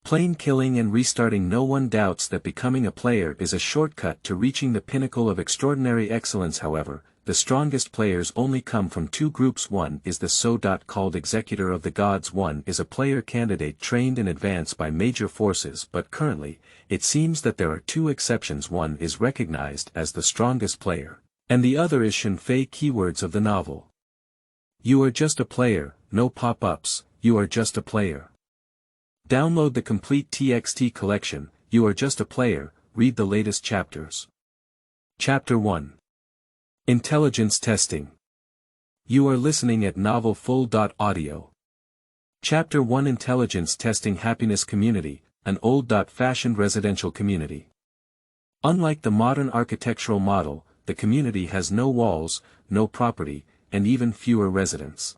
Plain killing and restarting. No one doubts that becoming a player is a shortcut to reaching the pinnacle of extraordinary excellence. However, the strongest players only come from two groups. One is the so-called executor of the gods. One is a player candidate trained in advance by major forces, but currently, it seems that there are two exceptions. One is recognized as the strongest player, and the other is Shen Fei. Keywords of the novel. You are just a player, no pop-ups, you are just a player. Download the complete TXT collection, You Are Just a Player, read the latest chapters. Chapter 1. Intelligence Testing. You are listening at novelfull.audio. Chapter 1. Intelligence Testing. Happiness Community, an old-fashioned residential community. Unlike the modern architectural model, the community has no walls, no property, and even fewer residents.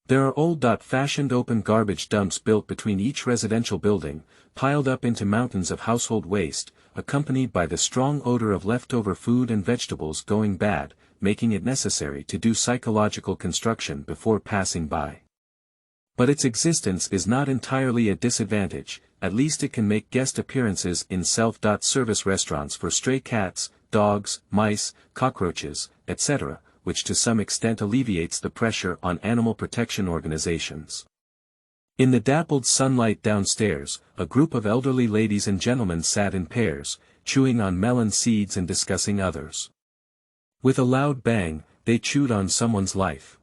There are old-fashioned open garbage dumps built between each residential building, piled up into mountains of household waste, accompanied by the strong odor of leftover food and vegetables going bad, making it necessary to do psychological construction before passing by. But its existence is not entirely a disadvantage. At least it can make guest appearances in self-service restaurants for stray cats, dogs, mice, cockroaches, etc., which to some extent alleviates the pressure on animal protection organizations. In the dappled sunlight downstairs, a group of elderly ladies and gentlemen sat in pairs, chewing on melon seeds and discussing others. With a loud bang, they chewed on someone's life.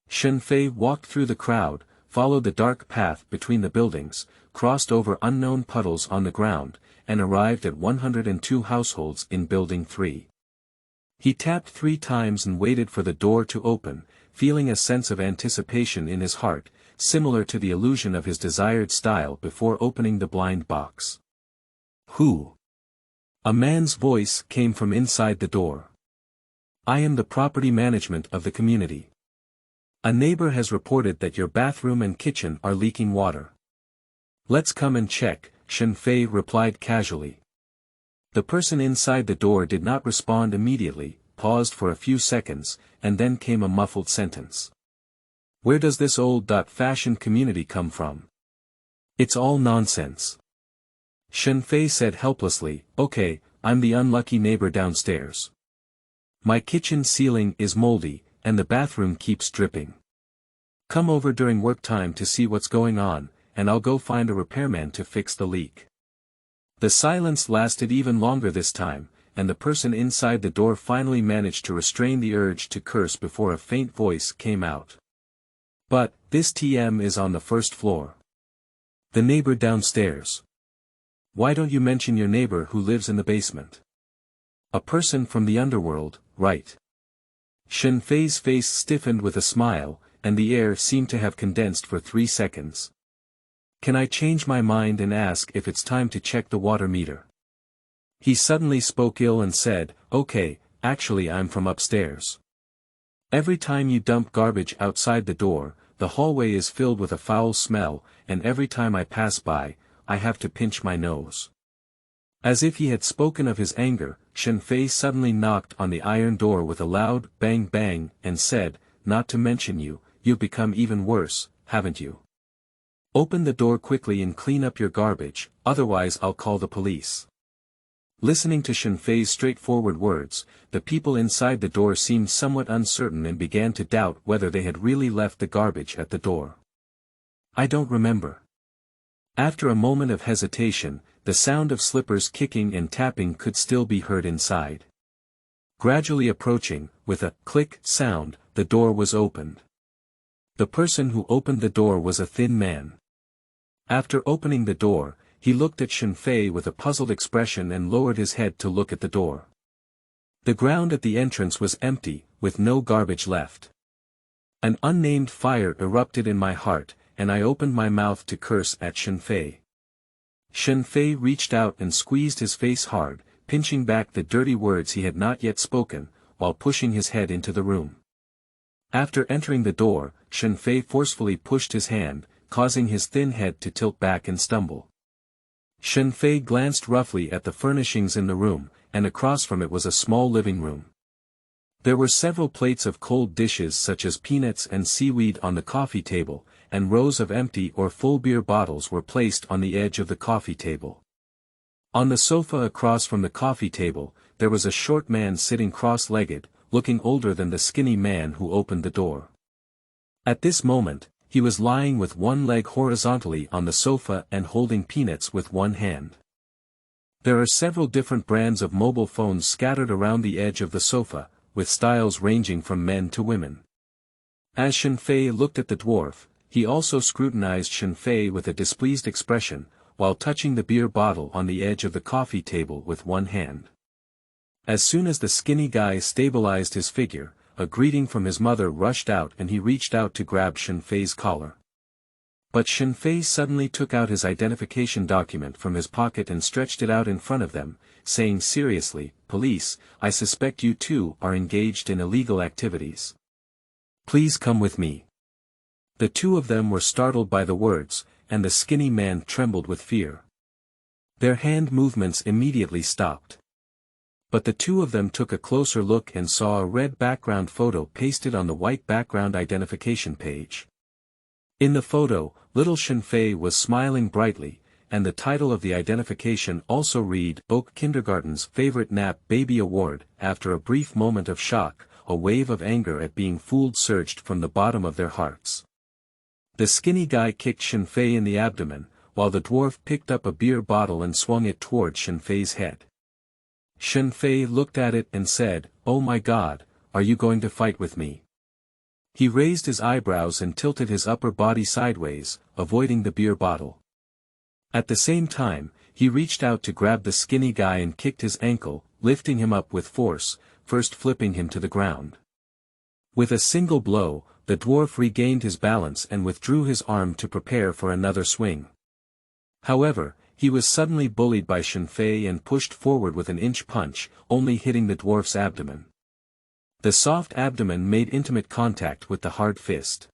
Shen Fei walked through the crowd, followed the dark path between the buildings, crossed over unknown puddles on the ground, and arrived at 102 households in Building 3. He tapped 3 times and waited for the door to open, feeling a sense of anticipation in his heart, similar to the illusion of his desired style before opening the blind box. Who? A man's voice came from inside the door. I am the property management of the community. A neighbor has reported that your bathroom and kitchen are leaking water. Let's come and check, Shen Fei replied casually. The person inside the door did not respond immediately, paused for a few seconds, and then came a muffled sentence. Where does this old-fashioned community come from? It's all nonsense. Shen Fei said helplessly, okay, I'm the unlucky neighbor downstairs. My kitchen ceiling is moldy, and the bathroom keeps dripping. Come over during work time to see what's going on, and I'll go find a repairman to fix the leak. The silence lasted even longer this time, and the person inside the door finally managed to restrain the urge to curse before a faint voice came out. But, this TM is on the first floor. The neighbor downstairs. Why don't you mention your neighbor who lives in the basement? A person from the underworld, right? Shen Fei's face stiffened with a smile, and the air seemed to have condensed for 3 seconds. Can I change my mind and ask if it's time to check the water meter? He suddenly spoke ill and said, okay, actually I'm from upstairs. Every time you dump garbage outside the door, the hallway is filled with a foul smell, and every time I pass by, I have to pinch my nose. As if he had spoken of his anger, Shen Fei suddenly knocked on the iron door with a loud bang bang and said, not to mention you've become even worse, haven't you? Open the door quickly and clean up your garbage, otherwise I'll call the police. Listening to Shen Fei's straightforward words, the people inside the door seemed somewhat uncertain and began to doubt whether they had really left the garbage at the door. I don't remember. After a moment of hesitation, the sound of slippers kicking and tapping could still be heard inside. Gradually approaching, with a click sound, the door was opened. The person who opened the door was a thin man. After opening the door, he looked at Shen Fei with a puzzled expression and lowered his head to look at the door. The ground at the entrance was empty, with no garbage left. An unnamed fire erupted in my heart, and I opened my mouth to curse at Shen Fei. Shen Fei reached out and squeezed his face hard, pinching back the dirty words he had not yet spoken, while pushing his head into the room. After entering the door, Shen Fei forcefully pushed his hand, causing his thin head to tilt back and stumble. Shen Fei glanced roughly at the furnishings in the room, and across from it was a small living room. There were several plates of cold dishes such as peanuts and seaweed on the coffee table, and rows of empty or full beer bottles were placed on the edge of the coffee table. On the sofa across from the coffee table, there was a short man sitting cross-legged, looking older than the skinny man who opened the door. At this moment, he was lying with one leg horizontally on the sofa and holding peanuts with one hand. There are several different brands of mobile phones scattered around the edge of the sofa, with styles ranging from men to women. As Shen Fei looked at the dwarf, he also scrutinized Shen Fei with a displeased expression, while touching the beer bottle on the edge of the coffee table with one hand. As soon as the skinny guy stabilized his figure, a greeting from his mother rushed out and he reached out to grab Shen Fei's collar. But Shen Fei suddenly took out his identification document from his pocket and stretched it out in front of them, saying seriously, "Police, I suspect you two are engaged in illegal activities. Please come with me." The two of them were startled by the words, and the skinny man trembled with fear. Their hand movements immediately stopped. But the two of them took a closer look and saw a red background photo pasted on the white background identification page. In the photo, little Shen Fei was smiling brightly, and the title of the identification also read Oak Kindergarten's Favorite Nap Baby Award. After a brief moment of shock, a wave of anger at being fooled surged from the bottom of their hearts. The skinny guy kicked Shen Fei in the abdomen, while the dwarf picked up a beer bottle and swung it toward Shen Fei's head. Shen Fei looked at it and said, "Oh my God, are you going to fight with me?" He raised his eyebrows and tilted his upper body sideways, avoiding the beer bottle. At the same time, he reached out to grab the skinny guy and kicked his ankle, lifting him up with force, first flipping him to the ground. With a single blow, the dwarf regained his balance and withdrew his arm to prepare for another swing. However, he was suddenly bullied by Shen Fei and pushed forward with an inch punch, only hitting the dwarf's abdomen. The soft abdomen made intimate contact with the hard fist.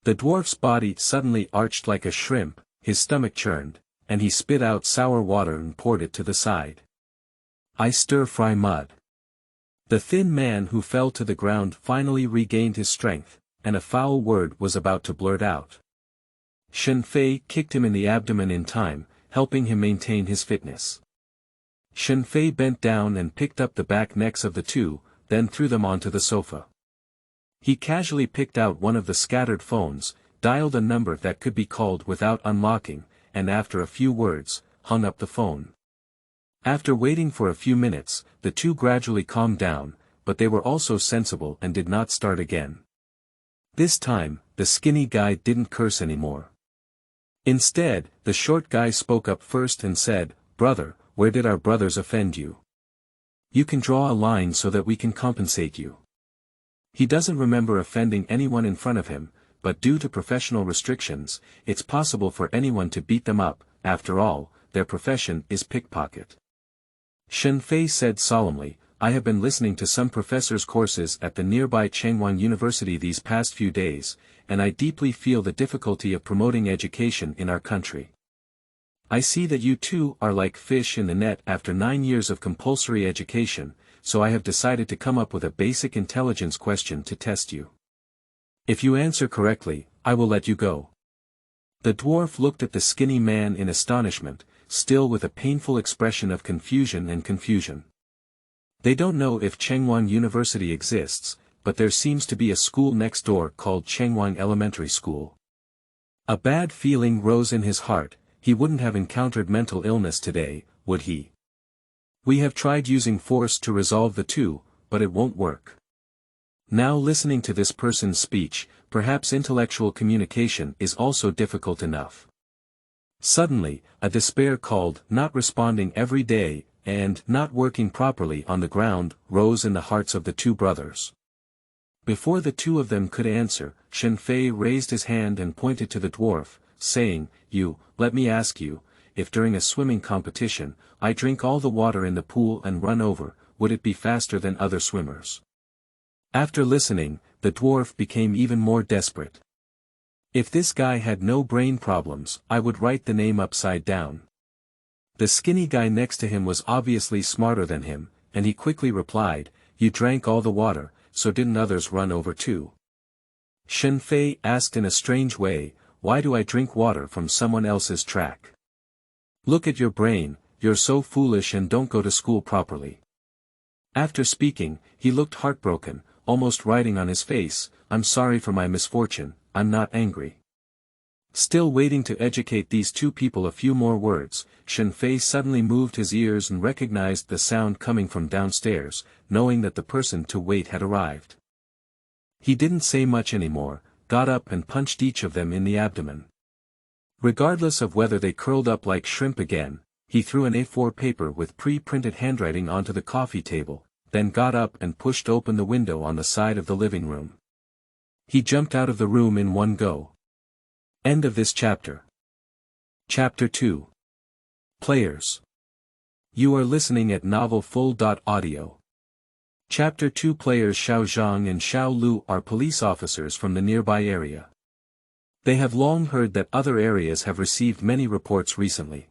The dwarf's body suddenly arched like a shrimp, his stomach churned, and he spit out sour water and poured it to the side. "I stir-fry mud." The thin man who fell to the ground finally regained his strength, and a foul word was about to blurt out. Shen Fei kicked him in the abdomen in time, helping him maintain his fitness. Shen Fei bent down and picked up the back necks of the two, then threw them onto the sofa. He casually picked out one of the scattered phones, dialed a number that could be called without unlocking, and after a few words, hung up the phone. After waiting for a few minutes, the two gradually calmed down, but they were also sensible and did not start again. This time, the skinny guy didn't curse anymore. Instead, the short guy spoke up first and said, "Brother, where did our brothers offend you? You can draw a line so that we can compensate you." He doesn't remember offending anyone in front of him, but due to professional restrictions, it's possible for anyone to beat them up. After all, their profession is pickpocket. Shen Fei said solemnly, "I have been listening to some professors' courses at the nearby Chengwang University these past few days, and I deeply feel the difficulty of promoting education in our country. I see that you two are like fish in the net after 9 years of compulsory education, so I have decided to come up with a basic intelligence question to test you. If you answer correctly, I will let you go." The dwarf looked at the skinny man in astonishment, still with a painful expression of confusion. They don't know if Chengwang University exists, but there seems to be a school next door called Chengwang Elementary School. A bad feeling rose in his heart. He wouldn't have encountered mental illness today, would he? We have tried using force to resolve the two, but it won't work. Now listening to this person's speech, perhaps intellectual communication is also difficult enough. Suddenly, a despair called "not responding every day," and "not working properly on the ground," rose in the hearts of the two brothers. Before the two of them could answer, Shen Fei raised his hand and pointed to the dwarf, saying, Let me ask you, if during a swimming competition, I drink all the water in the pool and run over, would it be faster than other swimmers?" After listening, the dwarf became even more desperate. "If this guy had no brain problems, I would write the name upside down." The skinny guy next to him was obviously smarter than him, and he quickly replied, "You drank all the water, so didn't others run over too?" Shen Fei asked in a strange way, why do I drink water from someone else's track? Look at your brain, you're so foolish and don't go to school properly. After speaking, he looked heartbroken, almost writing on his face, I'm sorry for my misfortune, I'm not angry. Still waiting to educate these two people a few more words, Shen Fei suddenly moved his ears and recognized the sound coming from downstairs, knowing that the person to wait had arrived. He didn't say much anymore, got up and punched each of them in the abdomen. Regardless of whether they curled up like shrimp again, he threw an A4 paper with pre-printed handwriting onto the coffee table, then got up and pushed open the window on the side of the living room. He jumped out of the room in one go. End of this chapter. Chapter 2. Players. You are listening at novelfull.audio. Chapter 2. Players Xiao Zhang and Xiao Lu are police officers from the nearby area. They have long heard that other areas have received many reports recently.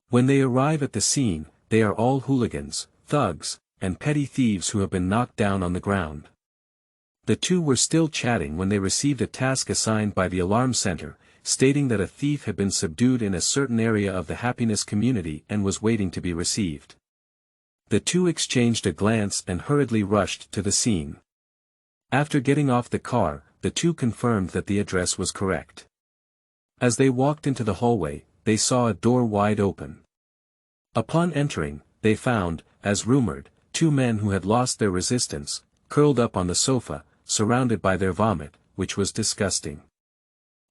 When they arrive at the scene, they are all hooligans, thugs, and petty thieves who have been knocked down on the ground. The two were still chatting when they received a task assigned by the alarm center, stating that a thief had been subdued in a certain area of the happiness community and was waiting to be received. The two exchanged a glance and hurriedly rushed to the scene. After getting off the car, the two confirmed that the address was correct. As they walked into the hallway, they saw a door wide open. Upon entering, they found, as rumored, two men who had lost their resistance, curled up on the sofa, surrounded by their vomit, which was disgusting.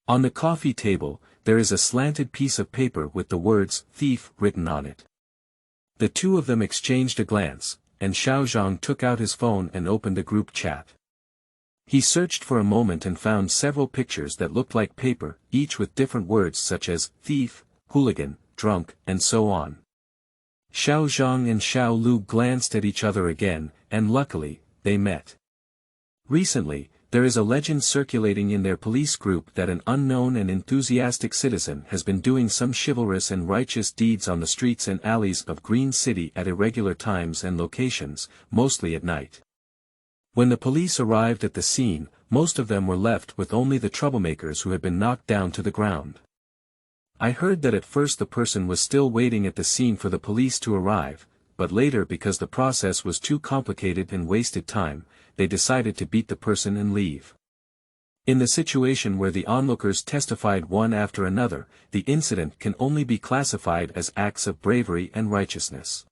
On the coffee table, there is a slanted piece of paper with the words, thief, written on it. The two of them exchanged a glance, and Xiao Zhang took out his phone and opened a group chat. He searched for a moment and found several pictures that looked like paper, each with different words such as, thief, hooligan, drunk, and so on. Xiao Zhang and Xiao Lu glanced at each other again, and luckily, they met. Recently, there is a legend circulating in their police group that an unknown and enthusiastic citizen has been doing some chivalrous and righteous deeds on the streets and alleys of Green City at irregular times and locations, mostly at night. When the police arrived at the scene, most of them were left with only the troublemakers who had been knocked down to the ground. I heard that at first the person was still waiting at the scene for the police to arrive, but later because the process was too complicated and wasted time, they decided to beat the person and leave. In the situation where the onlookers testified one after another, the incident can only be classified as acts of bravery and righteousness.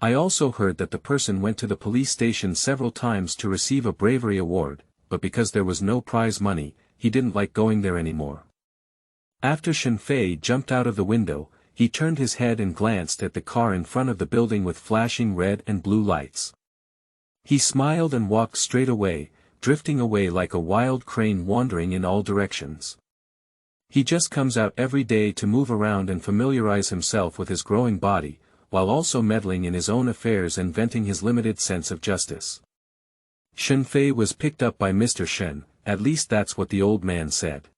I also heard that the person went to the police station several times to receive a bravery award, but because there was no prize money, he didn't like going there anymore. After Shen Fei jumped out of the window, he turned his head and glanced at the car in front of the building with flashing red and blue lights. He smiled and walked straight away, drifting away like a wild crane wandering in all directions. He just comes out every day to move around and familiarize himself with his growing body, while also meddling in his own affairs and venting his limited sense of justice. Shen Fei was picked up by Mr. Shen, at least that's what the old man said.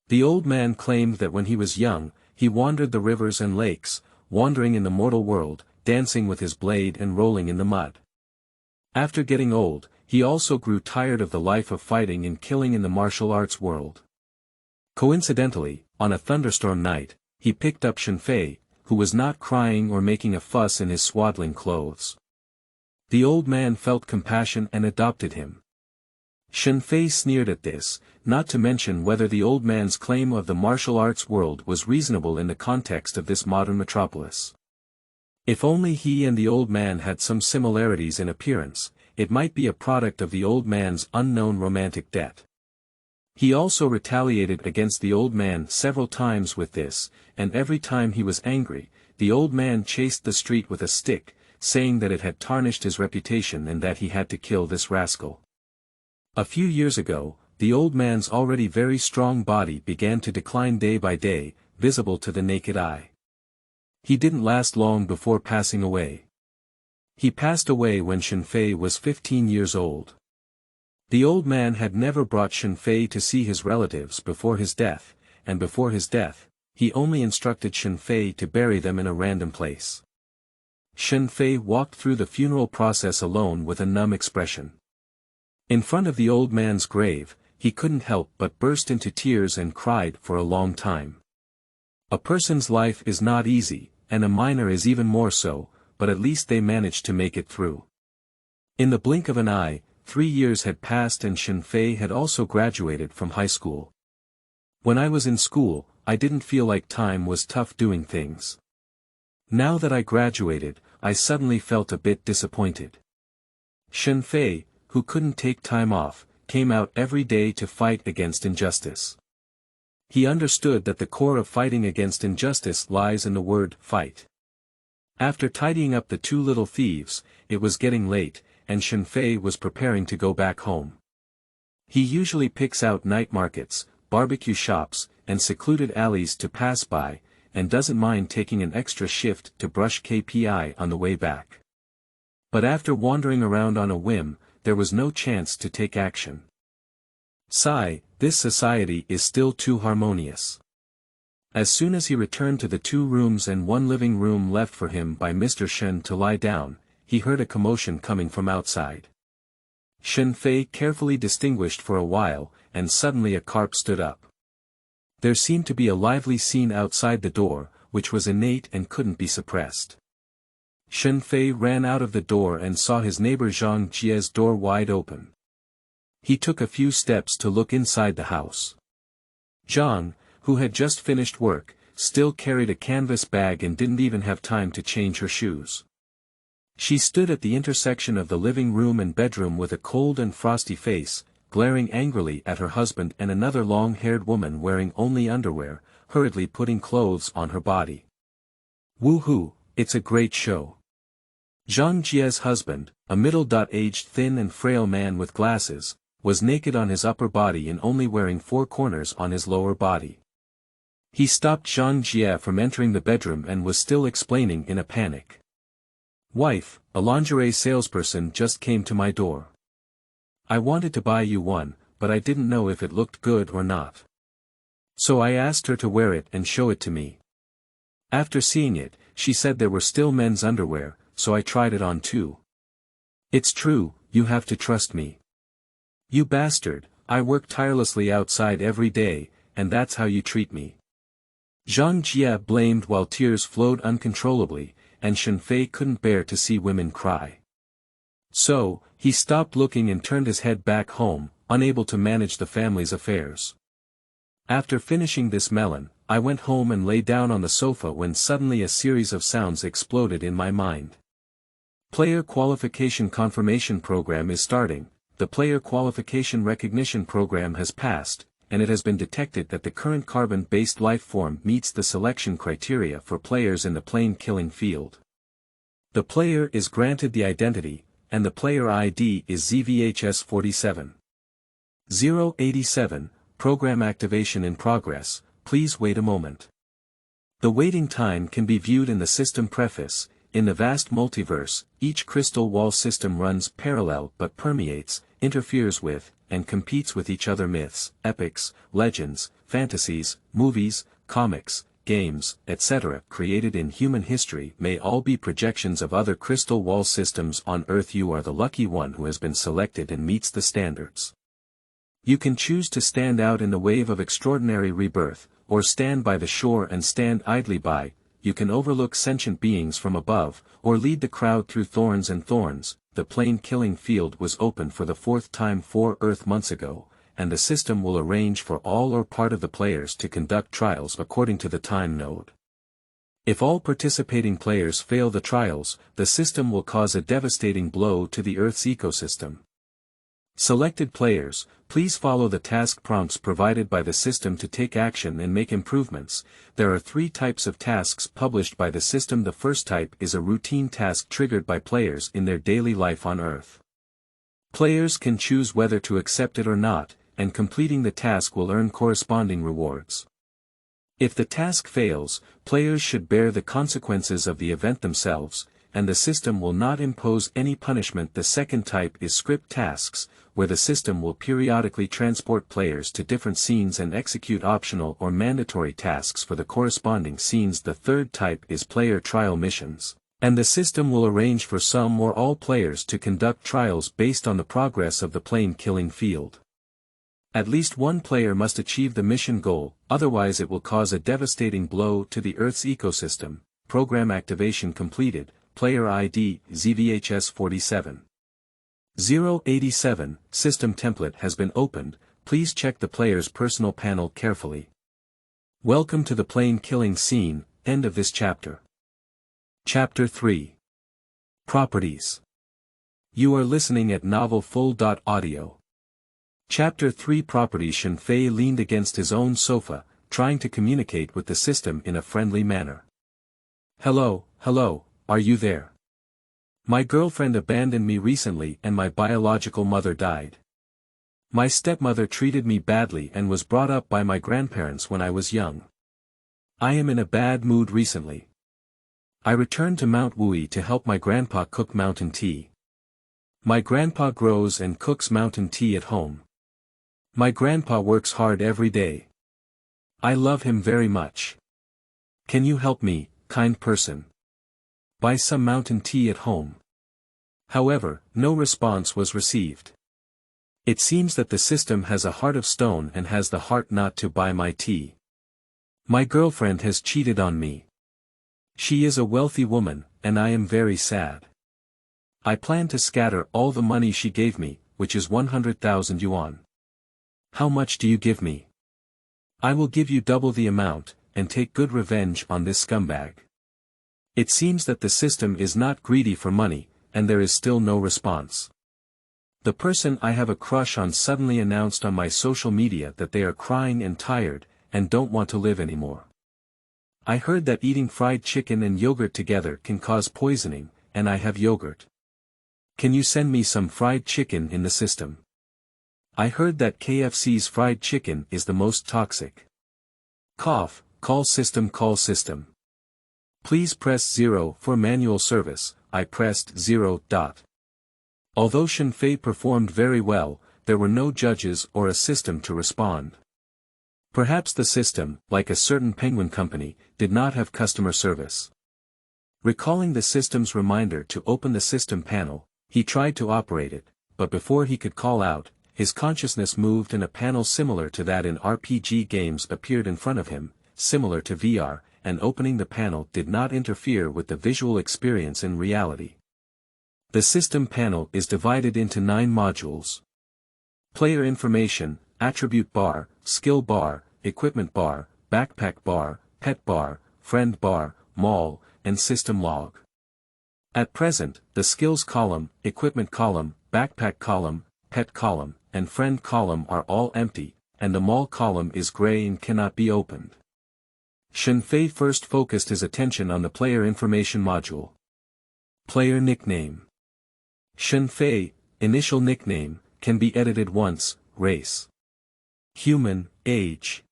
The old man claimed that when he was young, he wandered the rivers and lakes, wandering in the mortal world, dancing with his blade and rolling in the mud. After getting old, he also grew tired of the life of fighting and killing in the martial arts world. Coincidentally, on a thunderstorm night, he picked up Shen Fei, who was not crying or making a fuss in his swaddling clothes. The old man felt compassion and adopted him. Shen Fei sneered at this, not to mention whether the old man's claim of the martial arts world was reasonable in the context of this modern metropolis. If only he and the old man had some similarities in appearance, it might be a product of the old man's unknown romantic debt. He also retaliated against the old man several times with this, and every time he was angry, the old man chased the street with a stick, saying that it had tarnished his reputation and that he had to kill this rascal. A few years ago, the old man's already very strong body began to decline day by day, visible to the naked eye. He didn't last long before passing away. He passed away when Shen Fei was 15 years old. The old man had never brought Shen Fei to see his relatives before his death, and before his death, he only instructed Shen Fei to bury them in a random place. Shen Fei walked through the funeral process alone with a numb expression. In front of the old man's grave, he couldn't help but burst into tears and cried for a long time. A person's life is not easy, and a miner is even more so, but at least they managed to make it through. In the blink of an eye, 3 years had passed and Shen Fei had also graduated from high school. When I was in school, I didn't feel like time was tough doing things. Now that I graduated, I suddenly felt a bit disappointed. Shen Fei, who couldn't take time off, came out every day to fight against injustice. He understood that the core of fighting against injustice lies in the word fight. After tidying up the 2 little thieves, it was getting late, and Shen Fei was preparing to go back home. He usually picks out night markets, barbecue shops, and secluded alleys to pass by, and doesn't mind taking an extra shift to brush KPI on the way back. But after wandering around on a whim, there was no chance to take action. Sigh, this society is still too harmonious. As soon as he returned to the 2 rooms and 1 living room left for him by Mr. Shen to lie down, he heard a commotion coming from outside. Shen Fei carefully distinguished for a while, and suddenly a carp stood up. There seemed to be a lively scene outside the door, which was innate and couldn't be suppressed. Shen Fei ran out of the door and saw his neighbor Zhang Jie's door wide open. He took a few steps to look inside the house. Zhang, who had just finished work, still carried a canvas bag and didn't even have time to change her shoes. She stood at the intersection of the living room and bedroom with a cold and frosty face, glaring angrily at her husband and another long-haired woman wearing only underwear, hurriedly putting clothes on her body. Woohoo, it's a great show. Zhang Jie's husband, a middle-aged thin and frail man with glasses, was naked on his upper body and only wearing 4 corners on his lower body. He stopped Zhang Jie from entering the bedroom and was still explaining in a panic. Wife, a lingerie salesperson just came to my door. I wanted to buy you one, but I didn't know if it looked good or not. So I asked her to wear it and show it to me. After seeing it, she said there were still men's underwear, so I tried it on too. It's true, you have to trust me. You bastard, I work tirelessly outside every day, and that's how you treat me. Zhang Jie blamed while tears flowed uncontrollably, and Shen Fei couldn't bear to see women cry. So, he stopped looking and turned his head back home, unable to manage the family's affairs. After finishing this melon, I went home and lay down on the sofa when suddenly a series of sounds exploded in my mind. Player Qualification Confirmation Program is starting. The Player Qualification Recognition Program has passed, and it has been detected that the current carbon-based life form meets the selection criteria for players in the plane killing field. The player is granted the identity, and the player ID is ZVHS47. 087, Program Activation in Progress, please wait a moment. The waiting time can be viewed in the system preface. In the vast multiverse, each crystal wall system runs parallel but permeates, interferes with, and competes with each other. Myths, epics, legends, fantasies, movies, comics, games, etc. created in human history may all be projections of other crystal wall systems on Earth. You are the lucky one who has been selected and meets the standards. You can choose to stand out in the wave of extraordinary rebirth, or stand by the shore and stand idly by. You can overlook sentient beings from above, or lead the crowd through thorns and thorns. The plane killing field was open for the 4th time 4 Earth months ago, and the system will arrange for all or part of the players to conduct trials according to the time node. If all participating players fail the trials, the system will cause a devastating blow to the Earth's ecosystem. Selected players, please follow the task prompts provided by the system to take action and make improvements. There are 3 types of tasks published by the system. The first type is a routine task triggered by players in their daily life on Earth. Players can choose whether to accept it or not, and completing the task will earn corresponding rewards. If the task fails, players should bear the consequences of the event themselves, and the system will not impose any punishment. The second type is script tasks, where the system will periodically transport players to different scenes and execute optional or mandatory tasks for the corresponding scenes. The third type is player trial missions, And the system will arrange for some or all players to conduct trials based on the progress of the plane killing field. At least one player must achieve the mission goal, otherwise it will cause a devastating blow to the Earth's ecosystem. Program activation completed, player ID, ZVHS47. 087, system template has been opened, please check the player's personal panel carefully. Welcome to the plane killing scene, end of this chapter. Chapter 3. Properties. You are listening at novelfull.audio. Chapter 3 Properties. Shen Fei leaned against his own sofa, trying to communicate with the system in a friendly manner. Hello, are you there? My girlfriend abandoned me recently and my biological mother died. My stepmother treated me badly and was brought up by my grandparents when I was young. I am in a bad mood recently. I returned to Mount Wui to help my grandpa cook mountain tea. My grandpa grows and cooks mountain tea at home. My grandpa works hard every day. I love him very much. Can you help me, kind person? Buy some mountain tea at home. However, no response was received. It seems that the system has a heart of stone and has the heart not to buy my tea. My girlfriend has cheated on me. She is a wealthy woman, and I am very sad. I plan to scatter all the money she gave me, which is 100,000 yuan. How much do you give me? I will give you double the amount, and take good revenge on this scumbag. It seems that the system is not greedy for money, and there is still no response. The person I have a crush on suddenly announced on my social media that they are crying and tired, and don't want to live anymore. I heard that eating fried chicken and yogurt together can cause poisoning, and I have yogurt. Can you send me some fried chicken in the system? I heard that KFC's fried chicken is the most toxic. Cough, call system. Please press 0 for manual service. I pressed 0. Although Shen Fei performed very well, there were no judges or a system to respond. Perhaps the system, like a certain penguin company, did not have customer service. Recalling the system's reminder to open the system panel, he tried to operate it, but before he could call out, his consciousness moved and a panel similar to that in RPG games appeared in front of him, similar to VR, and opening the panel did not interfere with the visual experience in reality. The system panel is divided into 9 modules. Player information, attribute bar, skill bar, equipment bar, backpack bar, pet bar, friend bar, mall, and system log. At present, the skills column, equipment column, backpack column, pet column, and friend column are all empty, and the mall column is gray and cannot be opened. Shen Fei first focused his attention on the player information module. Player nickname. Shen Fei, initial nickname, can be edited once, race. Human, age.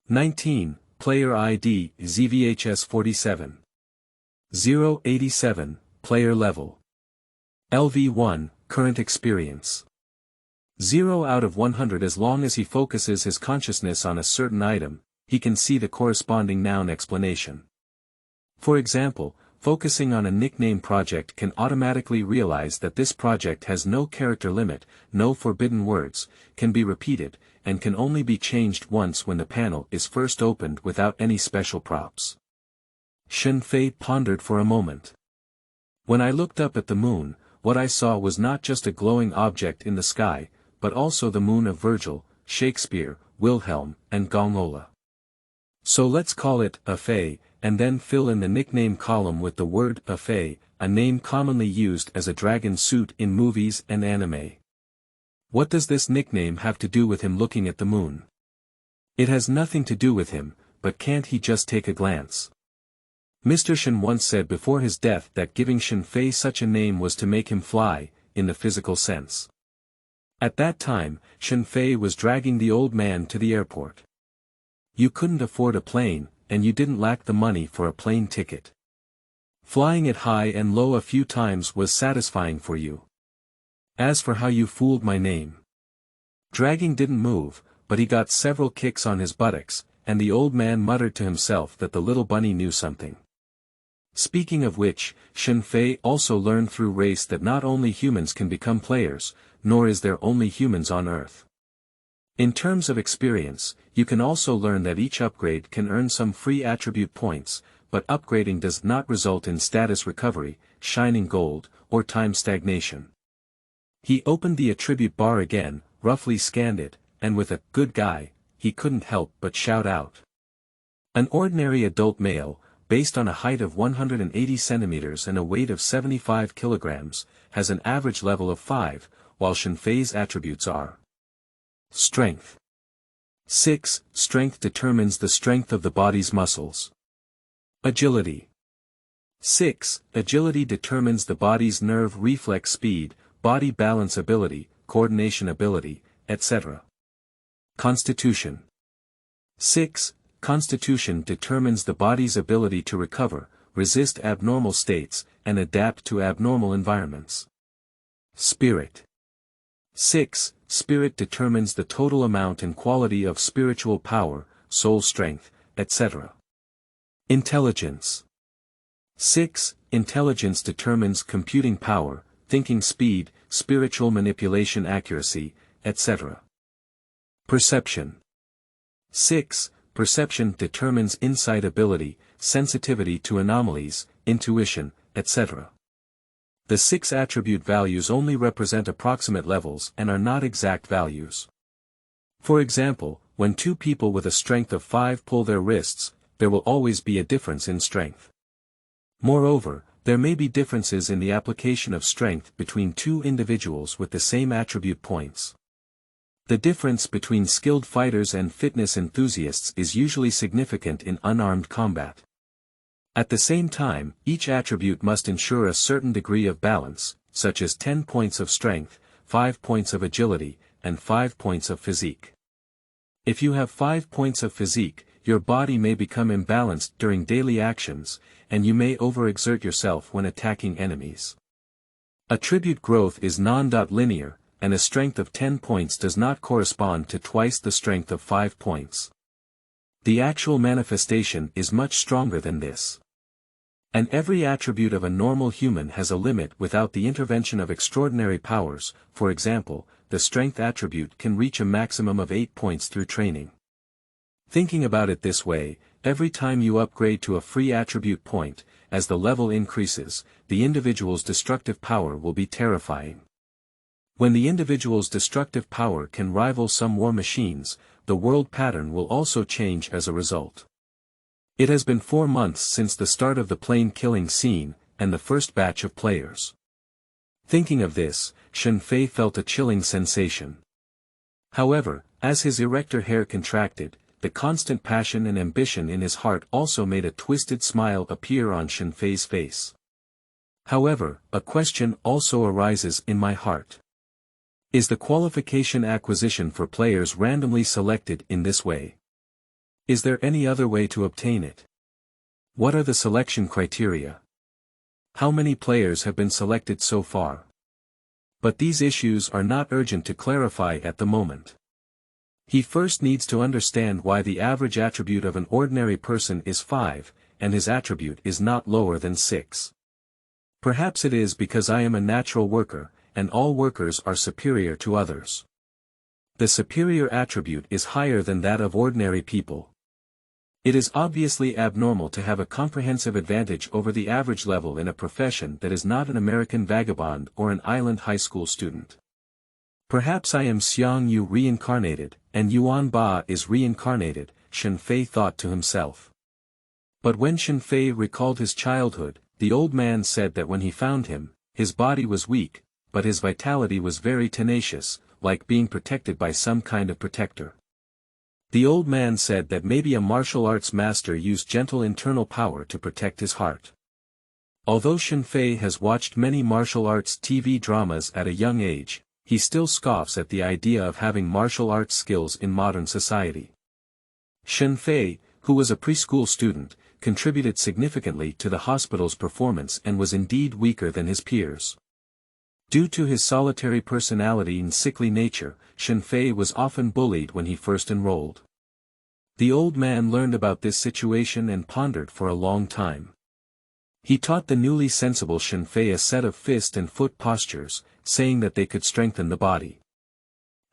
19, player ID, ZVHS47. 087, player level. LV1, current experience. 0 out of 100. As long as he focuses his consciousness on a certain item, he can see the corresponding noun explanation. For example, focusing on a nickname project can automatically realize that this project has no character limit, no forbidden words, can be repeated, and can only be changed once when the panel is first opened without any special props. Shen Fei pondered for a moment. When I looked up at the moon, what I saw was not just a glowing object in the sky, but also the moon of Virgil, Shakespeare, Wilhelm, and Gongola. So let's call it a Fei, and then fill in the nickname column with the word a Fei, a name commonly used as a dragon suit in movies and anime. What does this nickname have to do with him looking at the moon? It has nothing to do with him, but can't he just take a glance? Mr. Shen once said before his death that giving Shen Fei such a name was to make him fly, in the physical sense. At that time, Shen Fei was dragging the old man to the airport. You couldn't afford a plane, and you didn't lack the money for a plane ticket. Flying it high and low a few times was satisfying for you. As for how you fooled my name. Dragging didn't move, but he got several kicks on his buttocks, and the old man muttered to himself that the little bunny knew something. Speaking of which, Shen Fei also learned through race that not only humans can become players, nor is there only humans on Earth. In terms of experience, you can also learn that each upgrade can earn some free attribute points, but upgrading does not result in status recovery, shining gold, or time stagnation. He opened the attribute bar again, roughly scanned it, and with a "good guy," he couldn't help but shout out. An ordinary adult male, based on a height of 180 centimeters and a weight of 75 kilograms, has an average level of 5, while Shen Fei's attributes are Strength. 6. Strength determines the strength of the body's muscles. Agility. 6. Agility determines the body's nerve reflex speed, body balance ability, coordination ability, etc. Constitution. 6. Constitution determines the body's ability to recover, resist abnormal states, and adapt to abnormal environments. Spirit. 6. Spirit determines the total amount and quality of spiritual power, soul strength, etc. Intelligence. 6. Intelligence determines computing power, thinking speed, spiritual manipulation accuracy, etc. Perception. 6. Perception determines insight ability, sensitivity to anomalies, intuition, etc. The 6 attribute values only represent approximate levels and are not exact values. For example, when two people with a strength of 5 pull their wrists, there will always be a difference in strength. Moreover, there may be differences in the application of strength between two individuals with the same attribute points. The difference between skilled fighters and fitness enthusiasts is usually significant in unarmed combat. At the same time, each attribute must ensure a certain degree of balance, such as 10 points of strength, 5 points of agility, and 5 points of physique. If you have 5 points of physique, your body may become imbalanced during daily actions, and you may overexert yourself when attacking enemies. Attribute growth is non-linear, and a strength of 10 points does not correspond to twice the strength of 5 points. The actual manifestation is much stronger than this. And every attribute of a normal human has a limit without the intervention of extraordinary powers. For example, the strength attribute can reach a maximum of 8 points through training. Thinking about it this way, every time you upgrade to a free attribute point, as the level increases, the individual's destructive power will be terrifying. When the individual's destructive power can rival some war machines, the world pattern will also change as a result. It has been 4 months since the start of the plane killing scene, and the first batch of players. Thinking of this, Shen Fei felt a chilling sensation. However, as his erector hair contracted, the constant passion and ambition in his heart also made a twisted smile appear on Shen Fei's face. However, a question also arises in my heart. Is the qualification acquisition for players randomly selected in this way? Is there any other way to obtain it? What are the selection criteria? How many players have been selected so far? But these issues are not urgent to clarify at the moment. He first needs to understand why the average attribute of an ordinary person is 5, and his attribute is not lower than 6. Perhaps it is because I am a natural worker, and all workers are superior to others. The superior attribute is higher than that of ordinary people. It is obviously abnormal to have a comprehensive advantage over the average level in a profession that is not an American vagabond or an island high school student. Perhaps I am Xiang Yu reincarnated, and Yuan Ba is reincarnated, Shen Fei thought to himself. But when Shen Fei recalled his childhood, the old man said that when he found him, his body was weak, but his vitality was very tenacious, like being protected by some kind of protector. The old man said that maybe a martial arts master used gentle internal power to protect his heart. Although Shen Fei has watched many martial arts TV dramas at a young age, he still scoffs at the idea of having martial arts skills in modern society. Shen Fei, who was a preschool student, contributed significantly to the hospital's performance and was indeed weaker than his peers. Due to his solitary personality and sickly nature, Shen Fei was often bullied when he first enrolled. The old man learned about this situation and pondered for a long time. He taught the newly sensible Shen Fei a set of fist and foot postures, saying that they could strengthen the body.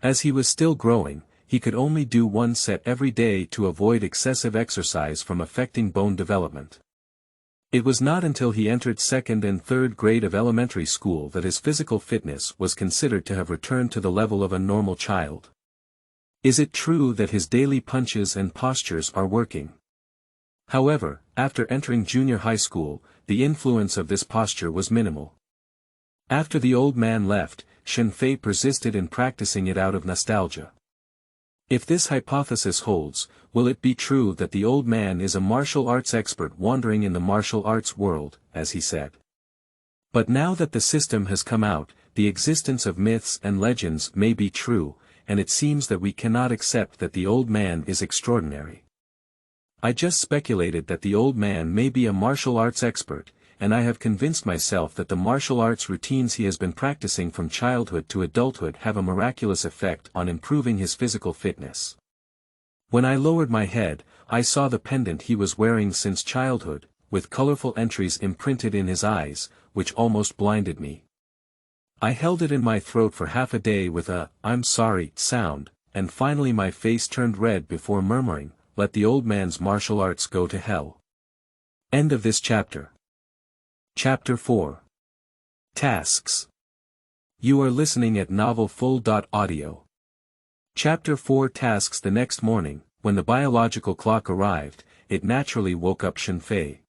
As he was still growing, he could only do one set every day to avoid excessive exercise from affecting bone development. It was not until he entered 2nd and 3rd grade of elementary school that his physical fitness was considered to have returned to the level of a normal child. Is it true that his daily punches and postures are working? However, after entering junior high school, the influence of this posture was minimal. After the old man left, Shen Fei persisted in practicing it out of nostalgia. If this hypothesis holds, will it be true that the old man is a martial arts expert wandering in the martial arts world, as he said? But now that the system has come out, the existence of myths and legends may be true, and it seems that we cannot accept that the old man is extraordinary. I just speculated that the old man may be a martial arts expert, and I have convinced myself that the martial arts routines he has been practicing from childhood to adulthood have a miraculous effect on improving his physical fitness. When I lowered my head, I saw the pendant he was wearing since childhood, with colorful entries imprinted in his eyes, which almost blinded me. I held it in my throat for half a day with a "I'm sorry" sound, and finally my face turned red before murmuring, "Let the old man's martial arts go to hell." End of this chapter. Chapter 4. Tasks. You are listening at novelfull.audio. Chapter 4. Tasks. The next morning, when the biological clock arrived, it naturally woke up Shen Fei.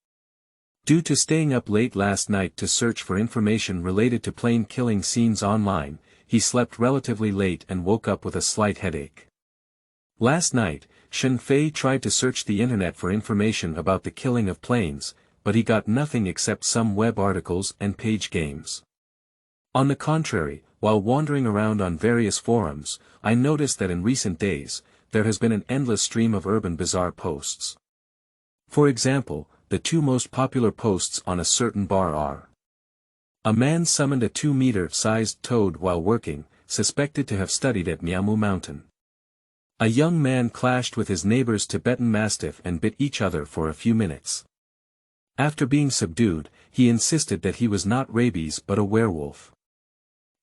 Due to staying up late last night to search for information related to plane killing scenes online, he slept relatively late and woke up with a slight headache. Last night, Shen Fei tried to search the internet for information about the killing of planes, but he got nothing except some web articles and page games. On the contrary, while wandering around on various forums, I noticed that in recent days, there has been an endless stream of urban bazaar posts. For example, the two most popular posts on a certain bar are: a man summoned a 2-meter-sized toad while working, suspected to have studied at Miamu Mountain. A young man clashed with his neighbor's Tibetan Mastiff and bit each other for a few minutes. After being subdued, he insisted that he was not rabies but a werewolf.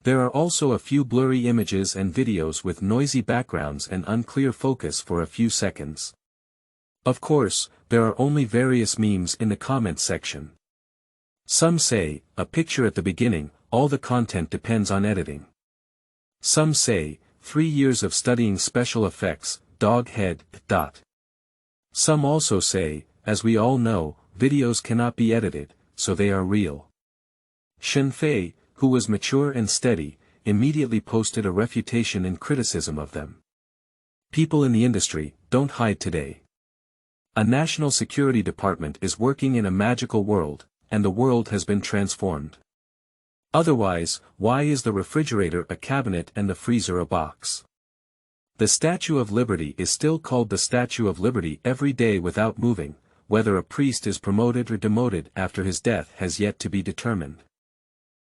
There are also a few blurry images and videos with noisy backgrounds and unclear focus for a few seconds. Of course, there are only various memes in the comments section. Some say, a picture at the beginning, all the content depends on editing. Some say, 3 years of studying special effects, dog head, ... Some also say, as we all know, videos cannot be edited, so they are real. Shen Fei, who was mature and steady, immediately posted a refutation and criticism of them. People in the industry, don't hide today. A national security department is working in a magical world, and the world has been transformed. Otherwise, why is the refrigerator a cabinet and the freezer a box? The Statue of Liberty is still called the Statue of Liberty every day without moving. Whether a priest is promoted or demoted after his death has yet to be determined.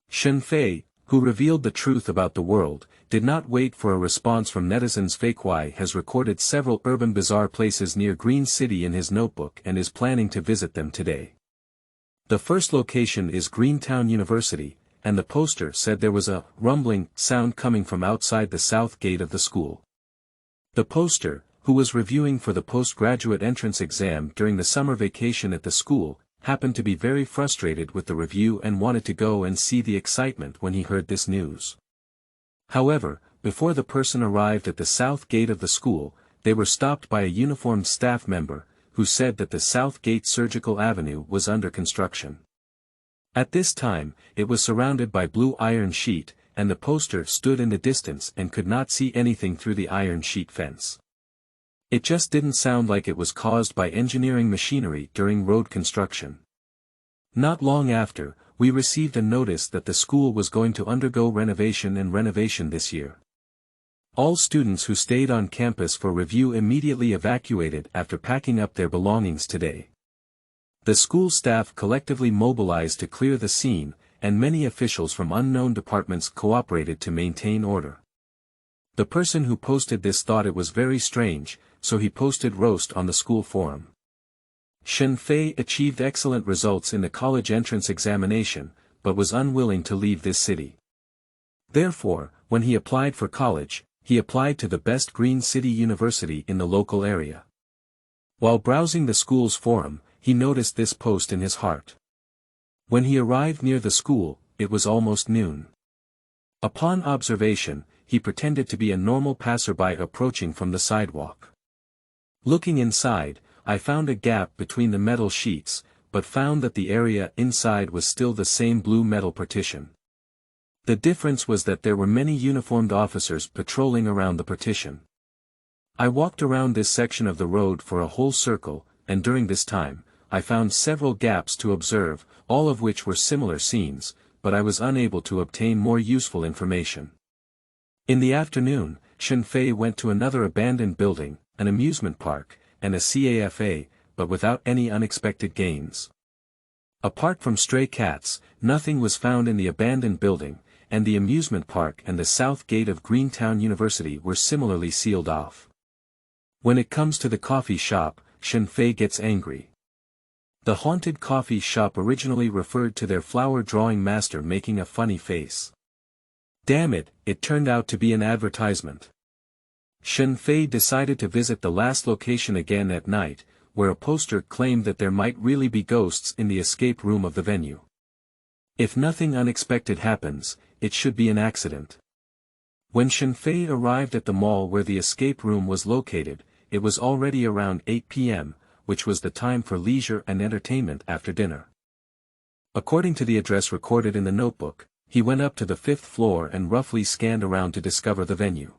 Shen Fei, who revealed the truth about the world, did not wait for a response from netizens. Feikwai has recorded several urban bazaar places near Green City in his notebook and is planning to visit them today. The first location is Greentown University, and the poster said there was a rumbling sound coming from outside the south gate of the school. The poster, who was reviewing for the postgraduate entrance exam during the summer vacation at the school, happened to be very frustrated with the review and wanted to go and see the excitement when he heard this news. However, before the person arrived at the south gate of the school, they were stopped by a uniformed staff member, who said that the South Gate Surgical Avenue was under construction. At this time, it was surrounded by blue iron sheet, and the poster stood in the distance and could not see anything through the iron sheet fence. It just didn't sound like it was caused by engineering machinery during road construction. Not long after, we received a notice that the school was going to undergo renovation this year. All students who stayed on campus for review immediately evacuated after packing up their belongings today. The school staff collectively mobilized to clear the scene, and many officials from unknown departments cooperated to maintain order. The person who posted this thought it was very strange, so he posted roast on the school forum. Shen Fei achieved excellent results in the college entrance examination, but was unwilling to leave this city. Therefore, when he applied for college, he applied to the best Green City University in the local area. While browsing the school's forum, he noticed this post in his heart. When he arrived near the school, it was almost noon. Upon observation, he pretended to be a normal passerby approaching from the sidewalk. Looking inside, I found a gap between the metal sheets, but found that the area inside was still the same blue metal partition. The difference was that there were many uniformed officers patrolling around the partition. I walked around this section of the road for a whole circle, and during this time, I found several gaps to observe, all of which were similar scenes, but I was unable to obtain more useful information. In the afternoon, Shen Fei went to another abandoned building, an amusement park, and a cafe, but without any unexpected gains. Apart from stray cats, nothing was found in the abandoned building, and the amusement park and the south gate of Greentown University were similarly sealed off. When it comes to the coffee shop, Shen Fei gets angry. The haunted coffee shop originally referred to their flower drawing master making a funny face. Damn it, it turned out to be an advertisement. Shen Fei decided to visit the last location again at night, where a poster claimed that there might really be ghosts in the escape room of the venue. If nothing unexpected happens, it should be an accident. When Shen Fei arrived at the mall where the escape room was located, it was already around 8 p.m., which was the time for leisure and entertainment after dinner. According to the address recorded in the notebook, he went up to the 5th floor and roughly scanned around to discover the venue.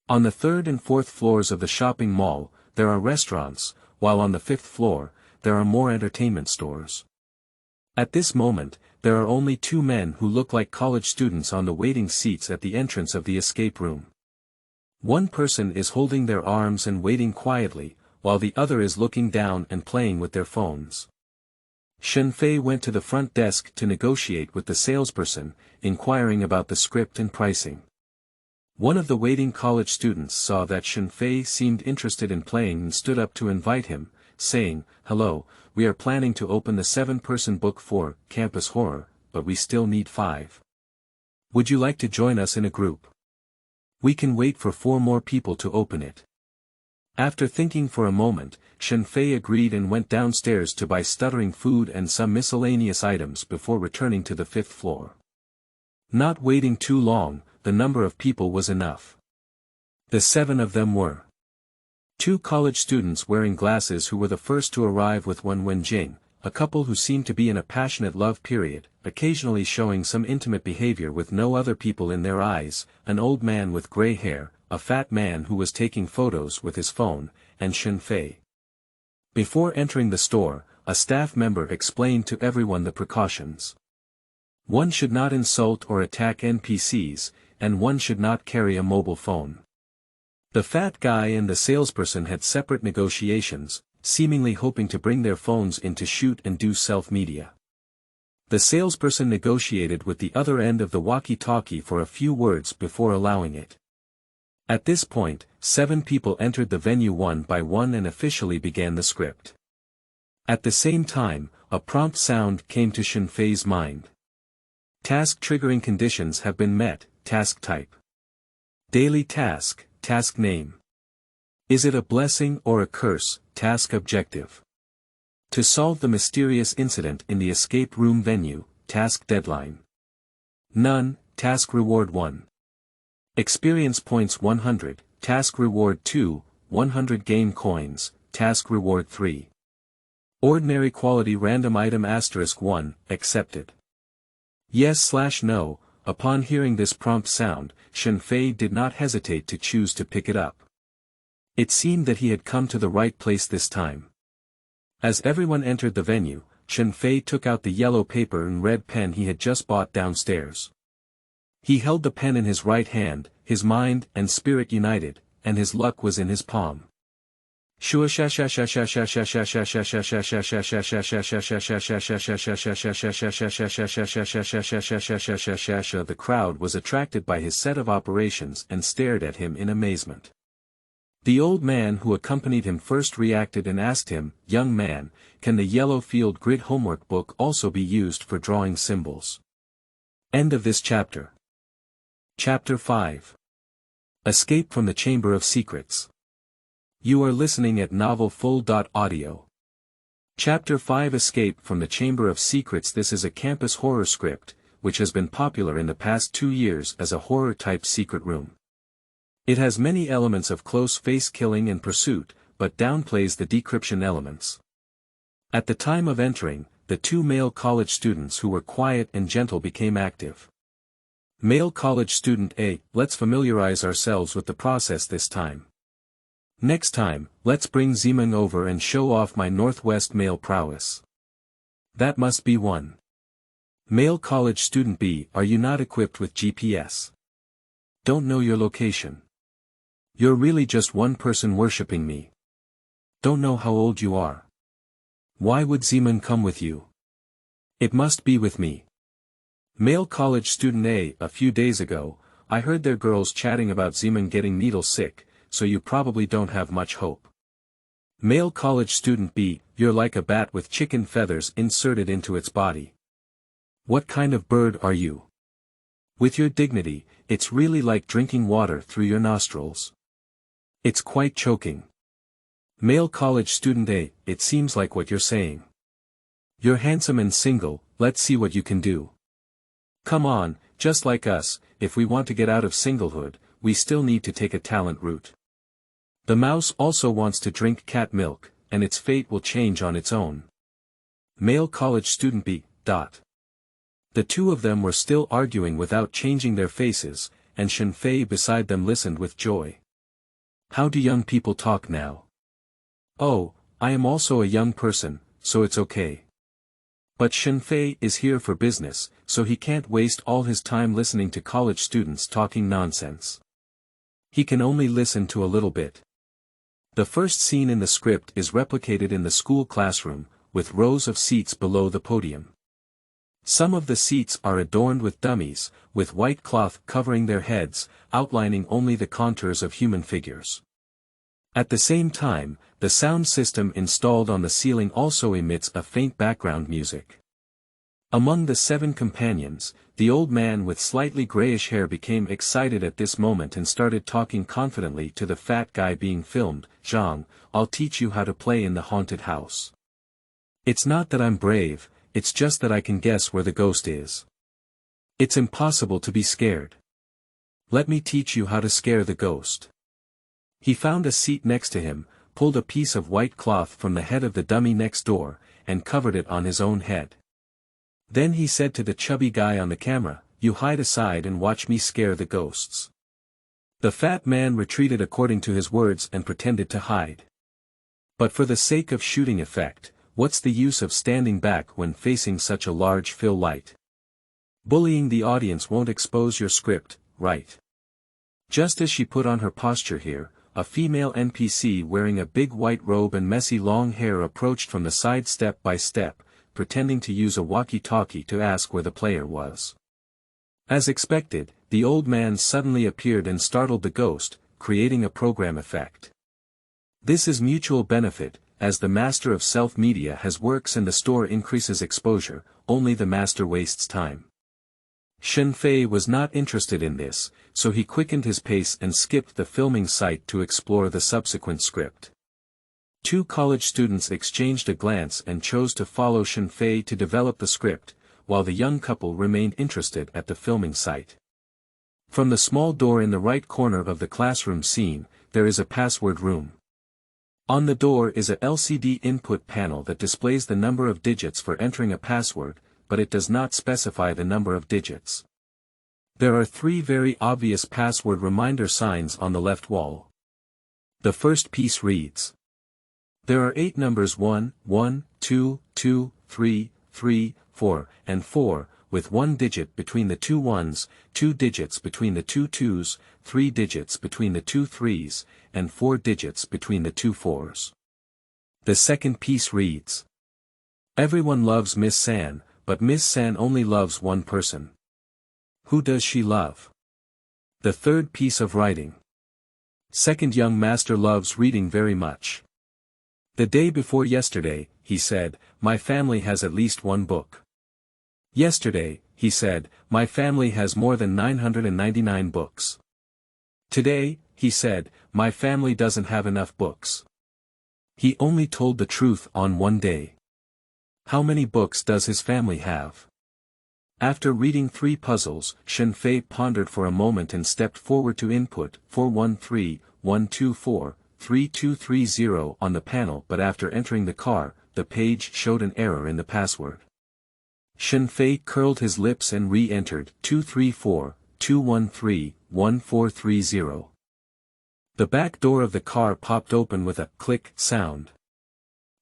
On the 3rd and 4th floors of the shopping mall, there are restaurants, while on the 5th floor, there are more entertainment stores. At this moment, there are only 2 men who look like college students on the waiting seats at the entrance of the escape room. One person is holding their arms and waiting quietly, while the other is looking down and playing with their phones. Shen Fei went to the front desk to negotiate with the salesperson, inquiring about the script and pricing. One of the waiting college students saw that Shen Fei seemed interested in playing and stood up to invite him, saying, "Hello, we are planning to open the 7-person book for Campus Horror, but we still need 5. Would you like to join us in a group? We can wait for 4 more people to open it." After thinking for a moment, Shen Fei agreed and went downstairs to buy stuttering food and some miscellaneous items before returning to the 5th floor. Not waiting too long, the number of people was enough. The 7 of them were 2 college students wearing glasses who were the first to arrive with Wen Wenjing, a couple who seemed to be in a passionate love period, occasionally showing some intimate behavior with no other people in their eyes, an old man with gray hair, a fat man who was taking photos with his phone, and Shen Fei. Before entering the store, a staff member explained to everyone the precautions. One should not insult or attack NPCs, and one should not carry a mobile phone. The fat guy and the salesperson had separate negotiations, seemingly hoping to bring their phones in to shoot and do self-media. The salesperson negotiated with the other end of the walkie-talkie for a few words before allowing it. At this point, 7 people entered the venue one by one and officially began the script. At the same time, a prompt sound came to Shen Fei's mind. Task triggering conditions have been met, task type. Daily task, task name. Is it a blessing or a curse, task objective. To solve the mysterious incident in the escape room venue, task deadline. None, task reward 1. Experience points 100, task reward 2, 100 game coins, task reward 3. Ordinary quality random item *1, accepted. Yes/no. Upon hearing this prompt sound, Shen Fei did not hesitate to choose to pick it up. It seemed that he had come to the right place this time. As everyone entered the venue, Shen Fei took out the yellow paper and red pen he had just bought downstairs. He held the pen in his right hand, his mind and spirit united, and his luck was in his palm. The crowd was attracted by his set of operations and stared at him in amazement. The old man who accompanied him first reacted and asked him, "Young man, can the yellow field grid homework book also be used for drawing symbols?" End of this chapter. Chapter 5. Escape from the Chamber of Secrets. You are listening at novelfull.audio. Chapter 5. Escape from the Chamber of Secrets. This is a campus horror script, which has been popular in the past 2 years as a horror-type secret room. It has many elements of close face killing and pursuit, but downplays the decryption elements. At the time of entering, the 2 male college students who were quiet and gentle became active. Male college student A: let's familiarize ourselves with the process this time. Next time, let's bring Zeman over and show off my Northwest male prowess. That must be one. Male college student B: are you not equipped with GPS? Don't know your location. You're really just one person worshipping me. Don't know how old you are. Why would Zeman come with you? It must be with me. Male college student A: a few days ago, I heard their girls chatting about Zeman getting needle sick, so you probably don't have much hope. Male college student B: you're like a bat with chicken feathers inserted into its body. What kind of bird are you? With your dignity, it's really like drinking water through your nostrils. It's quite choking. Male college student A: it seems like what you're saying. You're handsome and single, let's see what you can do. Come on, just like us, if we want to get out of singlehood, we still need to take a talent route. The mouse also wants to drink cat milk, and its fate will change on its own. Male college student B. The 2 of them were still arguing without changing their faces, and Shen Fei beside them listened with joy. How do young people talk now? Oh, I am also a young person, so it's okay. But Shen Fei is here for business, so he can't waste all his time listening to college students talking nonsense. He can only listen to a little bit. The first scene in the script is replicated in the school classroom, with rows of seats below the podium. Some of the seats are adorned with dummies, with white cloth covering their heads, outlining only the contours of human figures. At the same time, the sound system installed on the ceiling also emits a faint background music. Among the 7 companions, the old man with slightly grayish hair became excited at this moment and started talking confidently to the fat guy being filmed. "Zhang, I'll teach you how to play in the haunted house. It's not that I'm brave, it's just that I can guess where the ghost is. It's impossible to be scared. Let me teach you how to scare the ghost." He found a seat next to him, pulled a piece of white cloth from the head of the dummy next door, and covered it on his own head. Then he said to the chubby guy on the camera, "You hide aside and watch me scare the ghosts." The fat man retreated according to his words and pretended to hide. But for the sake of shooting effect, what's the use of standing back when facing such a large fill light? Bullying the audience won't expose your script, right? Just as she put on her posture here, a female NPC wearing a big white robe and messy long hair approached from the side step by step, pretending to use a walkie-talkie to ask where the player was. As expected, the old man suddenly appeared and startled the ghost, creating a program effect. This is mutual benefit, as the master of self-media has works and the store increases exposure, only the master wastes time. Shen Fei was not interested in this, so he quickened his pace and skipped the filming site to explore the subsequent script. 2 college students exchanged a glance and chose to follow Shen Fei to develop the script, while the young couple remained interested at the filming site. From the small door in the right corner of the classroom scene, there is a password room. On the door is a LCD input panel that displays the number of digits for entering a password, but it does not specify the number of digits. There are 3 very obvious password reminder signs on the left wall. The first piece reads: there are 8 numbers 1, 1, 2, 2, 3, 3, 4, and 4, with 1 digit between the 2 ones, 2 digits between the 2 twos, 3 digits between the 2 threes, and 4 digits between the 2 fours. The second piece reads: everyone loves Miss San, but Miss San only loves one person. Who does she love? The third piece of writing Second young master loves reading very much. The day before yesterday, he said, my family has at least one book. Yesterday, he said, my family has more than 999 books. Today, he said, my family doesn't have enough books. He only told the truth on one day. How many books does his family have? After reading 3 puzzles, Shen Fei pondered for a moment and stepped forward to input 4131243230 on the panel, but after entering the car, the page showed an error in the password. Shen Fei curled his lips and re-entered 2342131430. The back door of the car popped open with a click sound.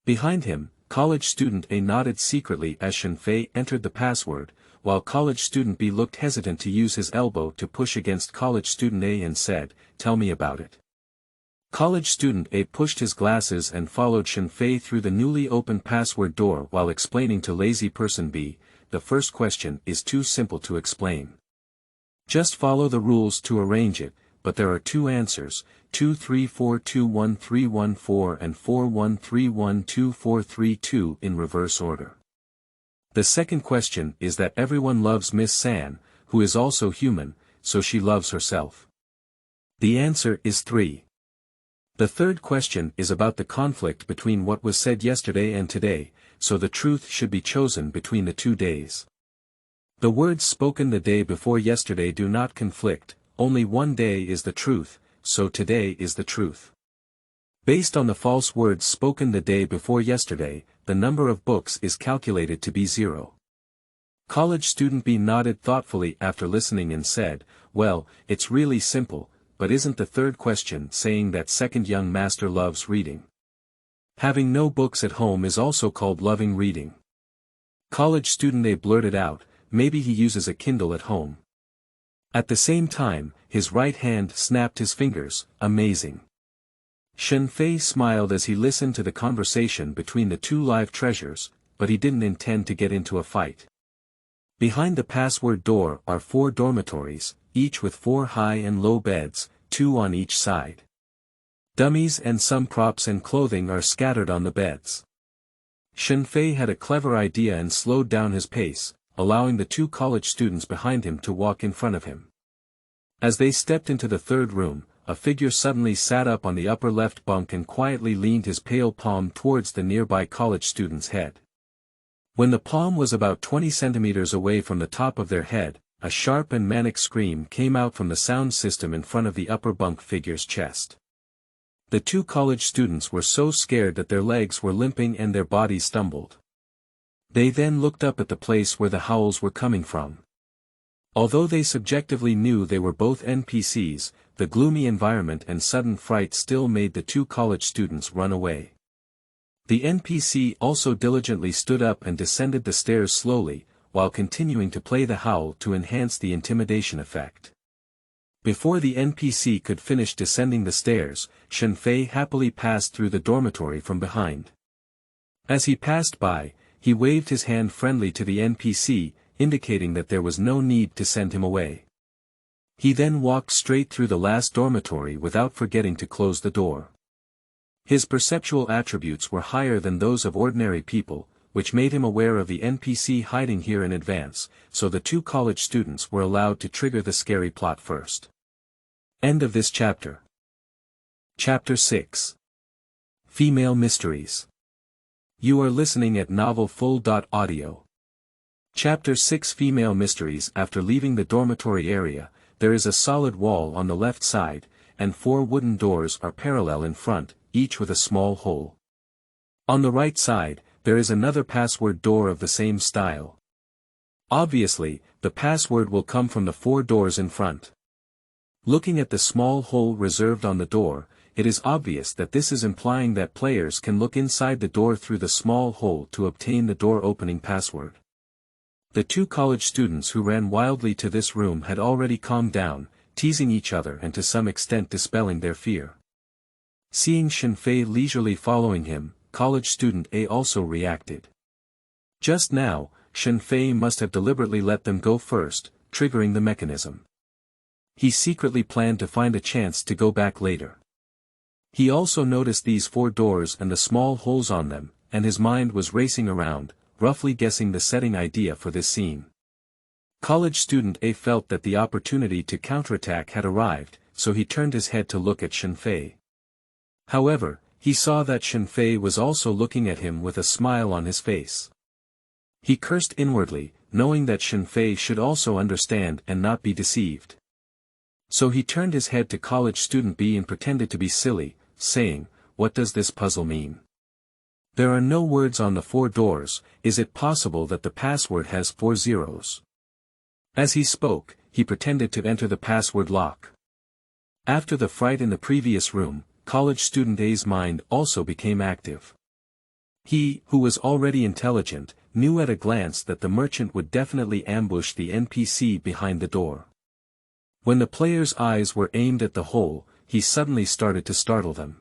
Behind him, college student A nodded secretly as Shen Fei entered the password, while college student B looked hesitant to use his elbow to push against college student A and said, "Tell me about it." College student A pushed his glasses and followed Shen Fei through the newly opened password door while explaining to lazy person B, "The first question is too simple to explain. Just follow the rules to arrange it, but there are 2 answers, 234211314 and 41312432 in reverse order. The second question is that everyone loves Miss San, who is also human, so she loves herself. The answer is 3. The third question is about the conflict between what was said yesterday and today, so the truth should be chosen between the 2 days. The words spoken the day before yesterday do not conflict, only one day is the truth, so today is the truth. Based on the false words spoken the day before yesterday, the number of books is calculated to be 0. College student B nodded thoughtfully after listening and said, "Well, it's really simple, but isn't the third question saying that second young master loves reading? Having no books at home is also called loving reading." College student A blurted out, "Maybe he uses a Kindle at home." At the same time, his right hand snapped his fingers, amazing. Shen Fei smiled as he listened to the conversation between the 2 live treasures, but he didn't intend to get into a fight. Behind the password door are 4 dormitories, each with 4 high and low beds, 2 on each side. Dummies and some props and clothing are scattered on the beds. Shen Fei had a clever idea and slowed down his pace, allowing the 2 college students behind him to walk in front of him. As they stepped into the 3rd room, a figure suddenly sat up on the upper left bunk and quietly leaned his pale palm towards the nearby college student's head. When the palm was about 20 centimeters away from the top of their head, a sharp and manic scream came out from the sound system in front of the upper bunk figure's chest. The 2 college students were so scared that their legs were limping and their bodies stumbled. They then looked up at the place where the howls were coming from. Although they subjectively knew they were both NPCs, the gloomy environment and sudden fright still made the 2 college students run away. The NPC also diligently stood up and descended the stairs slowly, while continuing to play the howl to enhance the intimidation effect. Before the NPC could finish descending the stairs, Shen Fei happily passed through the dormitory from behind. As he passed by, he waved his hand friendly to the NPC, indicating that there was no need to send him away. He then walked straight through the last dormitory without forgetting to close the door. His perceptual attributes were higher than those of ordinary people, which made him aware of the NPC hiding here in advance, so the 2 college students were allowed to trigger the scary plot first. End of this chapter. Chapter 6. Female Mysteries. You are listening at novelfull.audio. Chapter 6 Female Mysteries. After leaving the dormitory area, there is a solid wall on the left side, and 4 wooden doors are parallel in front, each with a small hole. On the right side, there is another password door of the same style. Obviously, the password will come from the 4 doors in front. Looking at the small hole reserved on the door, it is obvious that this is implying that players can look inside the door through the small hole to obtain the door opening password. The 2 college students who ran wildly to this room had already calmed down, teasing each other and to some extent dispelling their fear. Seeing Shen Fei leisurely following him, college student A also reacted. Just now, Shen Fei must have deliberately let them go first, triggering the mechanism. He secretly planned to find a chance to go back later. He also noticed these 4 doors and the small holes on them, and his mind was racing around, roughly guessing the setting idea for this scene. College student A felt that the opportunity to counterattack had arrived, so he turned his head to look at Shen Fei. However, he saw that Shen Fei was also looking at him with a smile on his face. He cursed inwardly, knowing that Shen Fei should also understand and not be deceived. So he turned his head to college student B and pretended to be silly, saying, "What does this puzzle mean? There are no words on the 4 doors, is it possible that the password has 4 zeros?" As he spoke, he pretended to enter the password lock. After the fright in the previous room, college student A's mind also became active. He, who was already intelligent, knew at a glance that the merchant would definitely ambush the NPC behind the door. When the player's eyes were aimed at the hole, he suddenly started to startle them.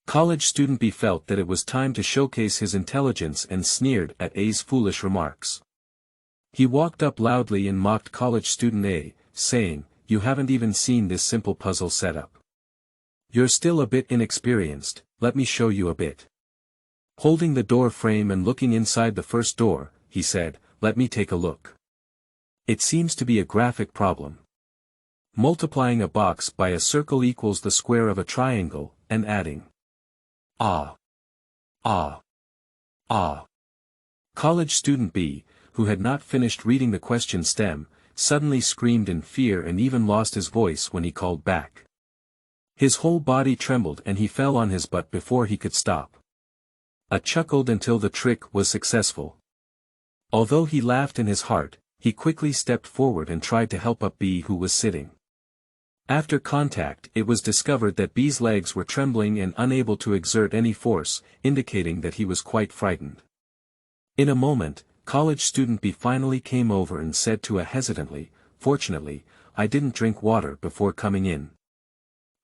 College student B felt that it was time to showcase his intelligence and sneered at A's foolish remarks. He walked up loudly and mocked college student A, saying, "You haven't even seen this simple puzzle setup. You're still a bit inexperienced, let me show you a bit." Holding the door frame and looking inside the first door, he said, "Let me take a look. It seems to be a graphic problem. Multiplying a box by a circle equals the square of a triangle, and adding. Ah. Ah. Ah." College student B, who had not finished reading the question stem, suddenly screamed in fear and even lost his voice when he called back. His whole body trembled and he fell on his butt before he could stop. A chuckled until the trick was successful. Although he laughed in his heart, he quickly stepped forward and tried to help up B, who was sitting. After contact, it was discovered that B's legs were trembling and unable to exert any force, indicating that he was quite frightened. In a moment, college student B finally came over and said to A hesitantly, "Fortunately, I didn't drink water before coming in.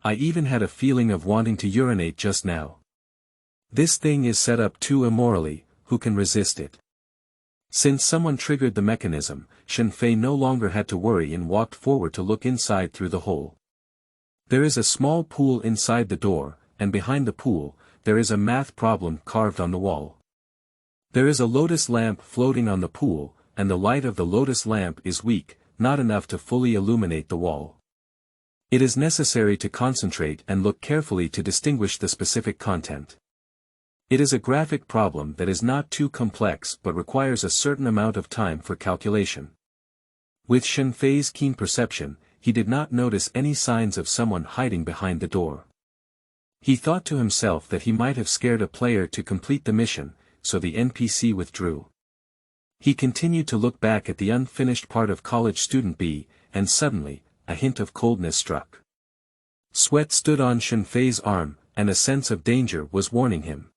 I even had a feeling of wanting to urinate just now. This thing is set up too immorally, who can resist it?" Since someone triggered the mechanism, Shen Fei no longer had to worry and walked forward to look inside through the hole. There is a small pool inside the door, and behind the pool, there is a math problem carved on the wall. There is a lotus lamp floating on the pool, and the light of the lotus lamp is weak, not enough to fully illuminate the wall. It is necessary to concentrate and look carefully to distinguish the specific content. It is a graphic problem that is not too complex but requires a certain amount of time for calculation. With Shen Fei's keen perception, he did not notice any signs of someone hiding behind the door. He thought to himself that he might have scared a player to complete the mission, so the NPC withdrew. He continued to look back at the unfinished part of college student B, and suddenly, a hint of coldness struck. Sweat stood on Shen Fei's arm, and a sense of danger was warning him.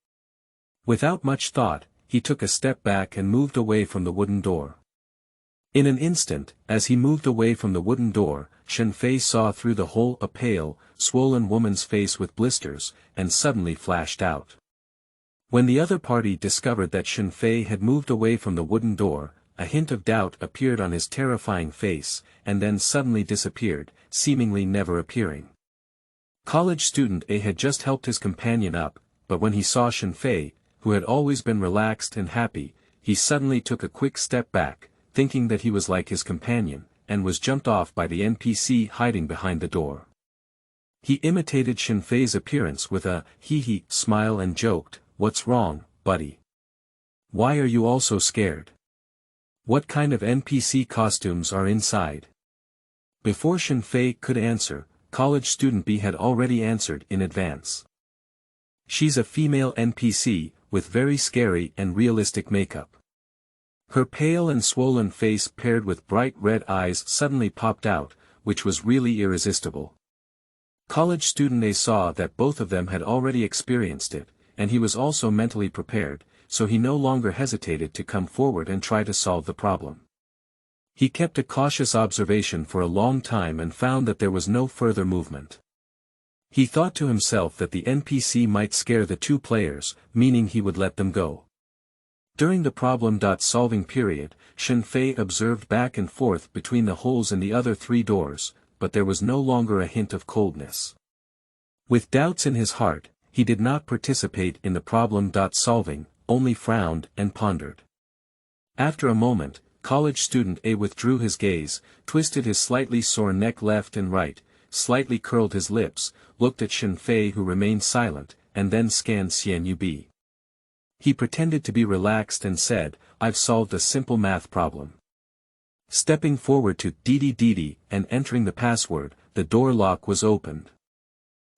Without much thought, he took a step back and moved away from the wooden door. In an instant, as he moved away from the wooden door, Shen Fei saw through the hole a pale, swollen woman's face with blisters, and suddenly flashed out. When the other party discovered that Shen Fei had moved away from the wooden door, a hint of doubt appeared on his terrifying face, and then suddenly disappeared, seemingly never appearing. College student A had just helped his companion up, but when he saw Shen Fei, who had always been relaxed and happy, he suddenly took a quick step back, thinking that he was like his companion, and was jumped off by the NPC hiding behind the door. He imitated Shen Fei's appearance with a hee-hee smile and joked, "What's wrong, buddy? Why are you all so scared? What kind of NPC costumes are inside?" Before Shen Fei could answer, college student B had already answered in advance. "She's a female NPC, with very scary and realistic makeup. Her pale and swollen face paired with bright red eyes suddenly popped out, which was really irresistible." College student A saw that both of them had already experienced it, and he was also mentally prepared, so he no longer hesitated to come forward and try to solve the problem. He kept a cautious observation for a long time and found that there was no further movement. He thought to himself that the NPC might scare the 2 players, meaning he would let them go. During the problem-solving period, Shen Fei observed back and forth between the holes in the other 3 doors, but there was no longer a hint of coldness. With doubts in his heart, he did not participate in the problem-solving, only frowned and pondered. After a moment, college student A withdrew his gaze, twisted his slightly sore neck left and right, slightly curled his lips, looked at Shen Fei who remained silent, and then scanned Xian. He pretended to be relaxed and said, "I've solved a simple math problem." Stepping forward to DDDD and entering the password, the door lock was opened.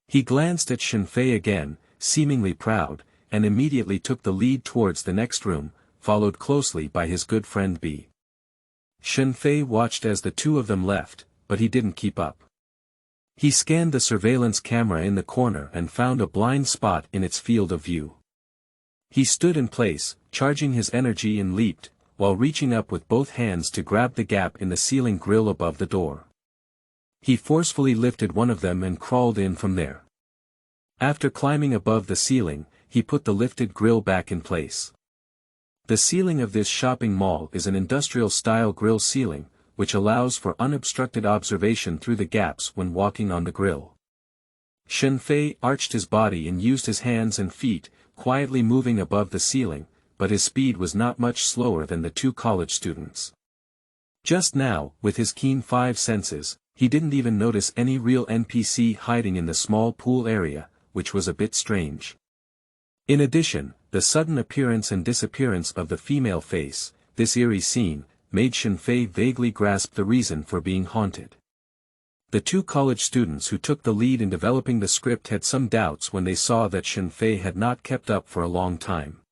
He glanced at Shen Fei again, seemingly proud, and immediately took the lead towards the next room, followed closely by his good friend B. Shen Fei watched as the two of them left, but he didn't keep up. He scanned the surveillance camera in the corner and found a blind spot in its field of view. He stood in place, charging his energy and leaped, while reaching up with both hands to grab the gap in the ceiling grill above the door. He forcefully lifted one of them and crawled in from there. After climbing above the ceiling, he put the lifted grill back in place. The ceiling of this shopping mall is an industrial-style grill ceiling, which allows for unobstructed observation through the gaps when walking on the grill. Shen Fei arched his body and used his hands and feet, quietly moving above the ceiling, but his speed was not much slower than the two college students. Just now, with his keen five senses, he didn't even notice any real NPC hiding in the small pool area, which was a bit strange. In addition, the sudden appearance and disappearance of the female face, this eerie scene, made Shen Fei vaguely grasp the reason for being haunted. The two college students who took the lead in developing the script had some doubts when they saw that Shen Fei had not kept up for a long time.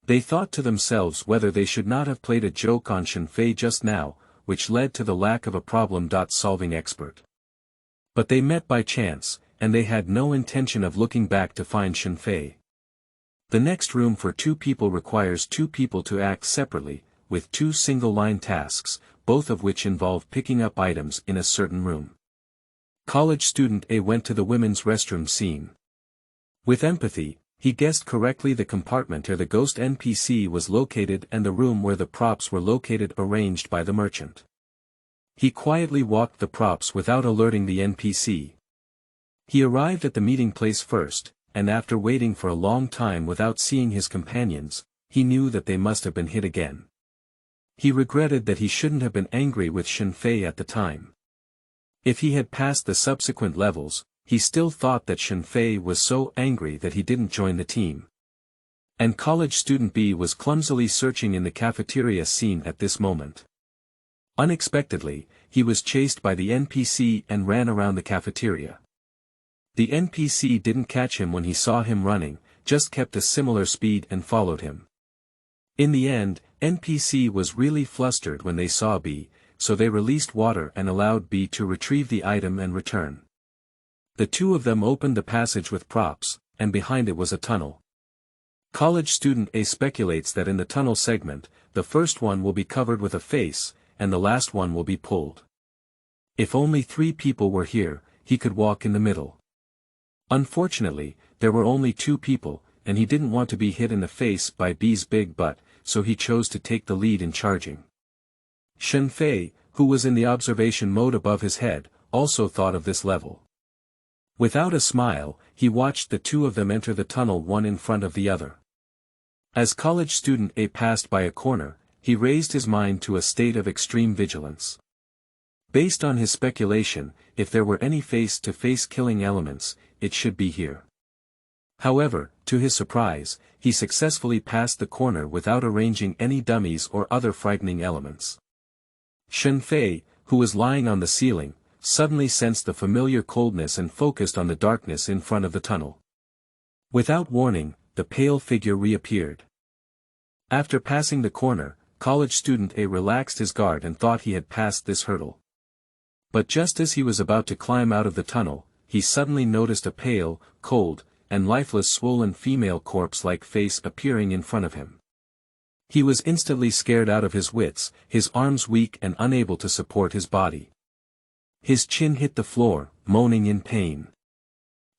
They thought to themselves whether they should not have played a joke on Shen Fei just now, which led to the lack of a problem-solving expert. But they met by chance, and they had no intention of looking back to find Shen Fei. The next room for two people requires two people to act separately, with two single-line tasks, both of which involve picking up items in a certain room. College student A went to the women's restroom scene. With empathy, he guessed correctly the compartment where the ghost NPC was located and the room where the props were located arranged by the merchant. He quietly walked the props without alerting the NPC. He arrived at the meeting place first, and after waiting for a long time without seeing his companions, he knew that they must have been hit again. He regretted that he shouldn't have been angry with Shen Fei at the time. If he had passed the subsequent levels, he still thought that Shen Fei was so angry that he didn't join the team. And college student B was clumsily searching in the cafeteria scene at this moment. Unexpectedly, he was chased by the NPC and ran around the cafeteria. The NPC didn't catch him when he saw him running, just kept a similar speed and followed him. In the end, NPC was really flustered when they saw B, so they released water and allowed B to retrieve the item and return. The two of them opened the passage with props, and behind it was a tunnel. College student A speculates that in the tunnel segment, the first one will be covered with a face, and the last one will be pulled. If only 3 people were here, he could walk in the middle. Unfortunately, there were only 2 people, and he didn't want to be hit in the face by B's big butt, so he chose to take the lead in charging. Shen Fei, who was in the observation mode above his head, also thought of this level. Without a smile, he watched the two of them enter the tunnel one in front of the other. As college student A passed by a corner, he raised his mind to a state of extreme vigilance. Based on his speculation, if there were any face-to-face killing elements, it should be here. However, to his surprise, he successfully passed the corner without arranging any dummies or other frightening elements. Shen Fei, who was lying on the ceiling, suddenly sensed the familiar coldness and focused on the darkness in front of the tunnel. Without warning, the pale figure reappeared. After passing the corner, college student A relaxed his guard and thought he had passed this hurdle. But just as he was about to climb out of the tunnel, he suddenly noticed a pale, cold, and lifeless swollen female corpse-like face appearing in front of him. He was instantly scared out of his wits, his arms weak and unable to support his body. His chin hit the floor, moaning in pain.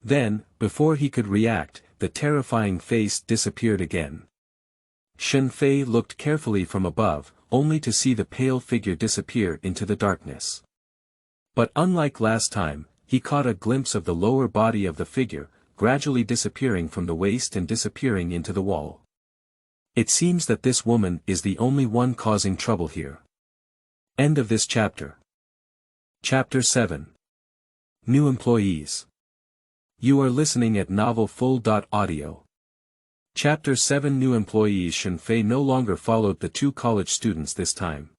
Then, before he could react, the terrifying face disappeared again. Shen Fei looked carefully from above, only to see the pale figure disappear into the darkness. But unlike last time, he caught a glimpse of the lower body of the figure, gradually disappearing from the waist and disappearing into the wall. It seems that this woman is the only one causing trouble here. End of this chapter. Chapter 7. New Employees. You are listening at novelfull.audio. Chapter 7. New Employees. Shen Fei no longer followed the two college students this time.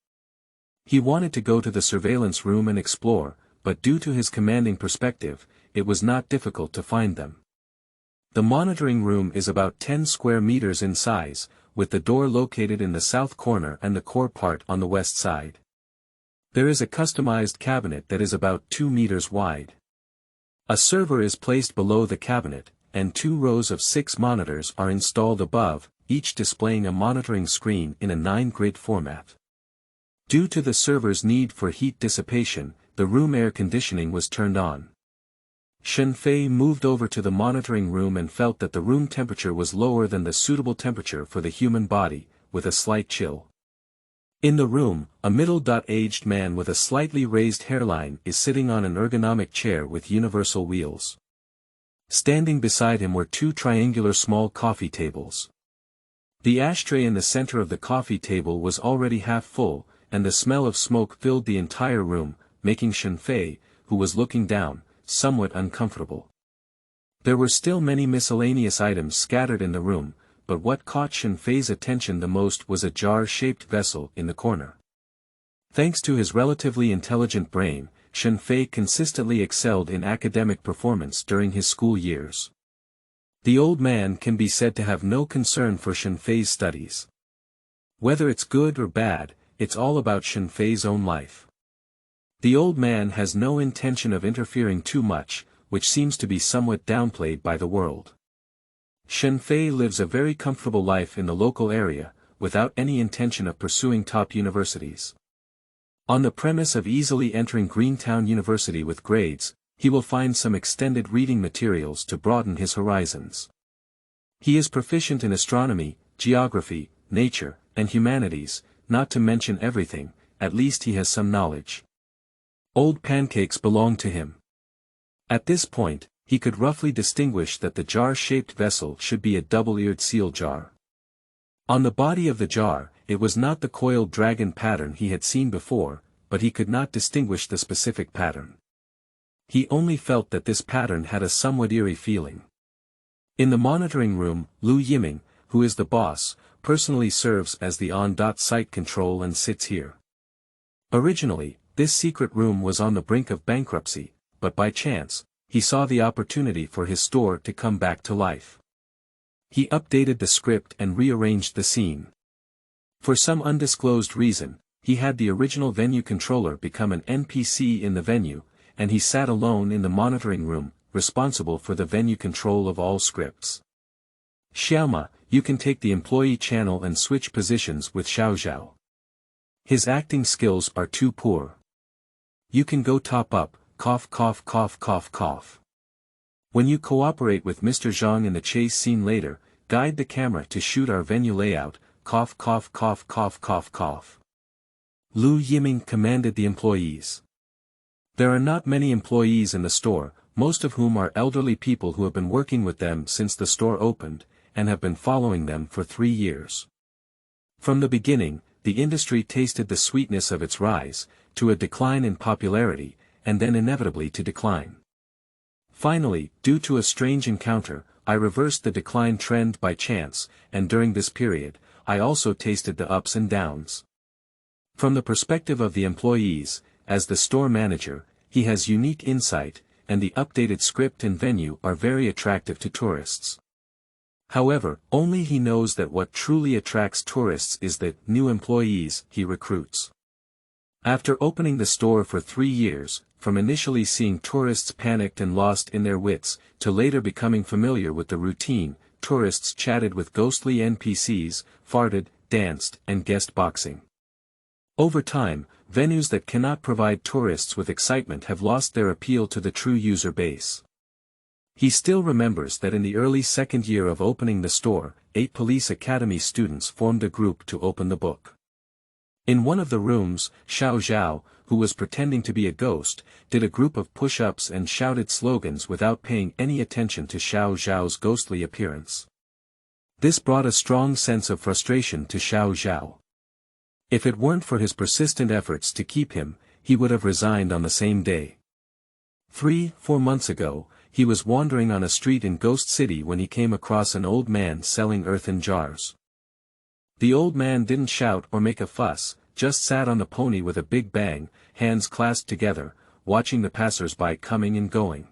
He wanted to go to the surveillance room and explore, but due to his commanding perspective, it was not difficult to find them. The monitoring room is about 10 square meters in size, with the door located in the south corner and the core part on the west side. There is a customized cabinet that is about 2 meters wide. A server is placed below the cabinet, and 2 rows of 6 monitors are installed above, each displaying a monitoring screen in a 9-grid format. Due to the server's need for heat dissipation, the room air conditioning was turned on. Shen Fei moved over to the monitoring room and felt that the room temperature was lower than the suitable temperature for the human body, with a slight chill. In the room, a middle-aged man with a slightly raised hairline is sitting on an ergonomic chair with universal wheels. Standing beside him were 2 triangular small coffee tables. The ashtray in the center of the coffee table was already half full, and the smell of smoke filled the entire room, making Shen Fei, who was looking down, somewhat uncomfortable. There were still many miscellaneous items scattered in the room, but what caught Shen Fei's attention the most was a jar-shaped vessel in the corner. Thanks to his relatively intelligent brain, Shen Fei consistently excelled in academic performance during his school years. The old man can be said to have no concern for Shen Fei's studies. Whether it's good or bad, it's all about Shen Fei's own life. The old man has no intention of interfering too much, which seems to be somewhat downplayed by the world. Shen Fei lives a very comfortable life in the local area, without any intention of pursuing top universities. On the premise of easily entering Greentown University with grades, he will find some extended reading materials to broaden his horizons. He is proficient in astronomy, geography, nature, and humanities, not to mention everything, at least he has some knowledge. Old pancakes belong to him. At this point, he could roughly distinguish that the jar-shaped vessel should be a double-eared seal jar. On the body of the jar, it was not the coiled dragon pattern he had seen before, but he could not distinguish the specific pattern. He only felt that this pattern had a somewhat eerie feeling. In the monitoring room, Lu Yiming, who is the boss, personally serves as the on-site control and sits here. Originally, this secret room was on the brink of bankruptcy, but by chance, he saw the opportunity for his store to come back to life. He updated the script and rearranged the scene. For some undisclosed reason, he had the original venue controller become an NPC in the venue, and he sat alone in the monitoring room, responsible for the venue control of all scripts. Xiaoma, you can take the employee channel and switch positions with Xiao Zhao. His acting skills are too poor. You can go top up, cough cough cough cough cough. When you cooperate with Mr. Zhang in the chase scene later, guide the camera to shoot our venue layout, cough cough cough cough cough cough. Lu Yiming commanded the employees. There are not many employees in the store, most of whom are elderly people who have been working with them since the store opened, and have been following them for 3 years. From the beginning, the industry tasted the sweetness of its rise, to a decline in popularity, and then inevitably to decline. Finally, due to a strange encounter, I reversed the decline trend by chance, and during this period, I also tasted the ups and downs. From the perspective of the employees, as the store manager, he has unique insight, and the updated script and venue are very attractive to tourists. However, only he knows that what truly attracts tourists is the new employees he recruits. After opening the store for 3 years, from initially seeing tourists panicked and lost in their wits, to later becoming familiar with the routine, tourists chatted with ghostly NPCs, farted, danced, and guest boxing. Over time, venues that cannot provide tourists with excitement have lost their appeal to the true user base. He still remembers that in the early second year of opening the store, 8 police academy students formed a group to open the book. In one of the rooms, Xiao Zhao, who was pretending to be a ghost, did a group of push-ups and shouted slogans without paying any attention to Xiao Zhao's ghostly appearance. This brought a strong sense of frustration to Xiao Zhao. If it weren't for his persistent efforts to keep him, he would have resigned on the same day. 3-4 months ago, he was wandering on a street in Ghost City when he came across an old man selling earthen jars. The old man didn't shout or make a fuss, just sat on the pony with a big bang, hands clasped together, watching the passers-by coming and going.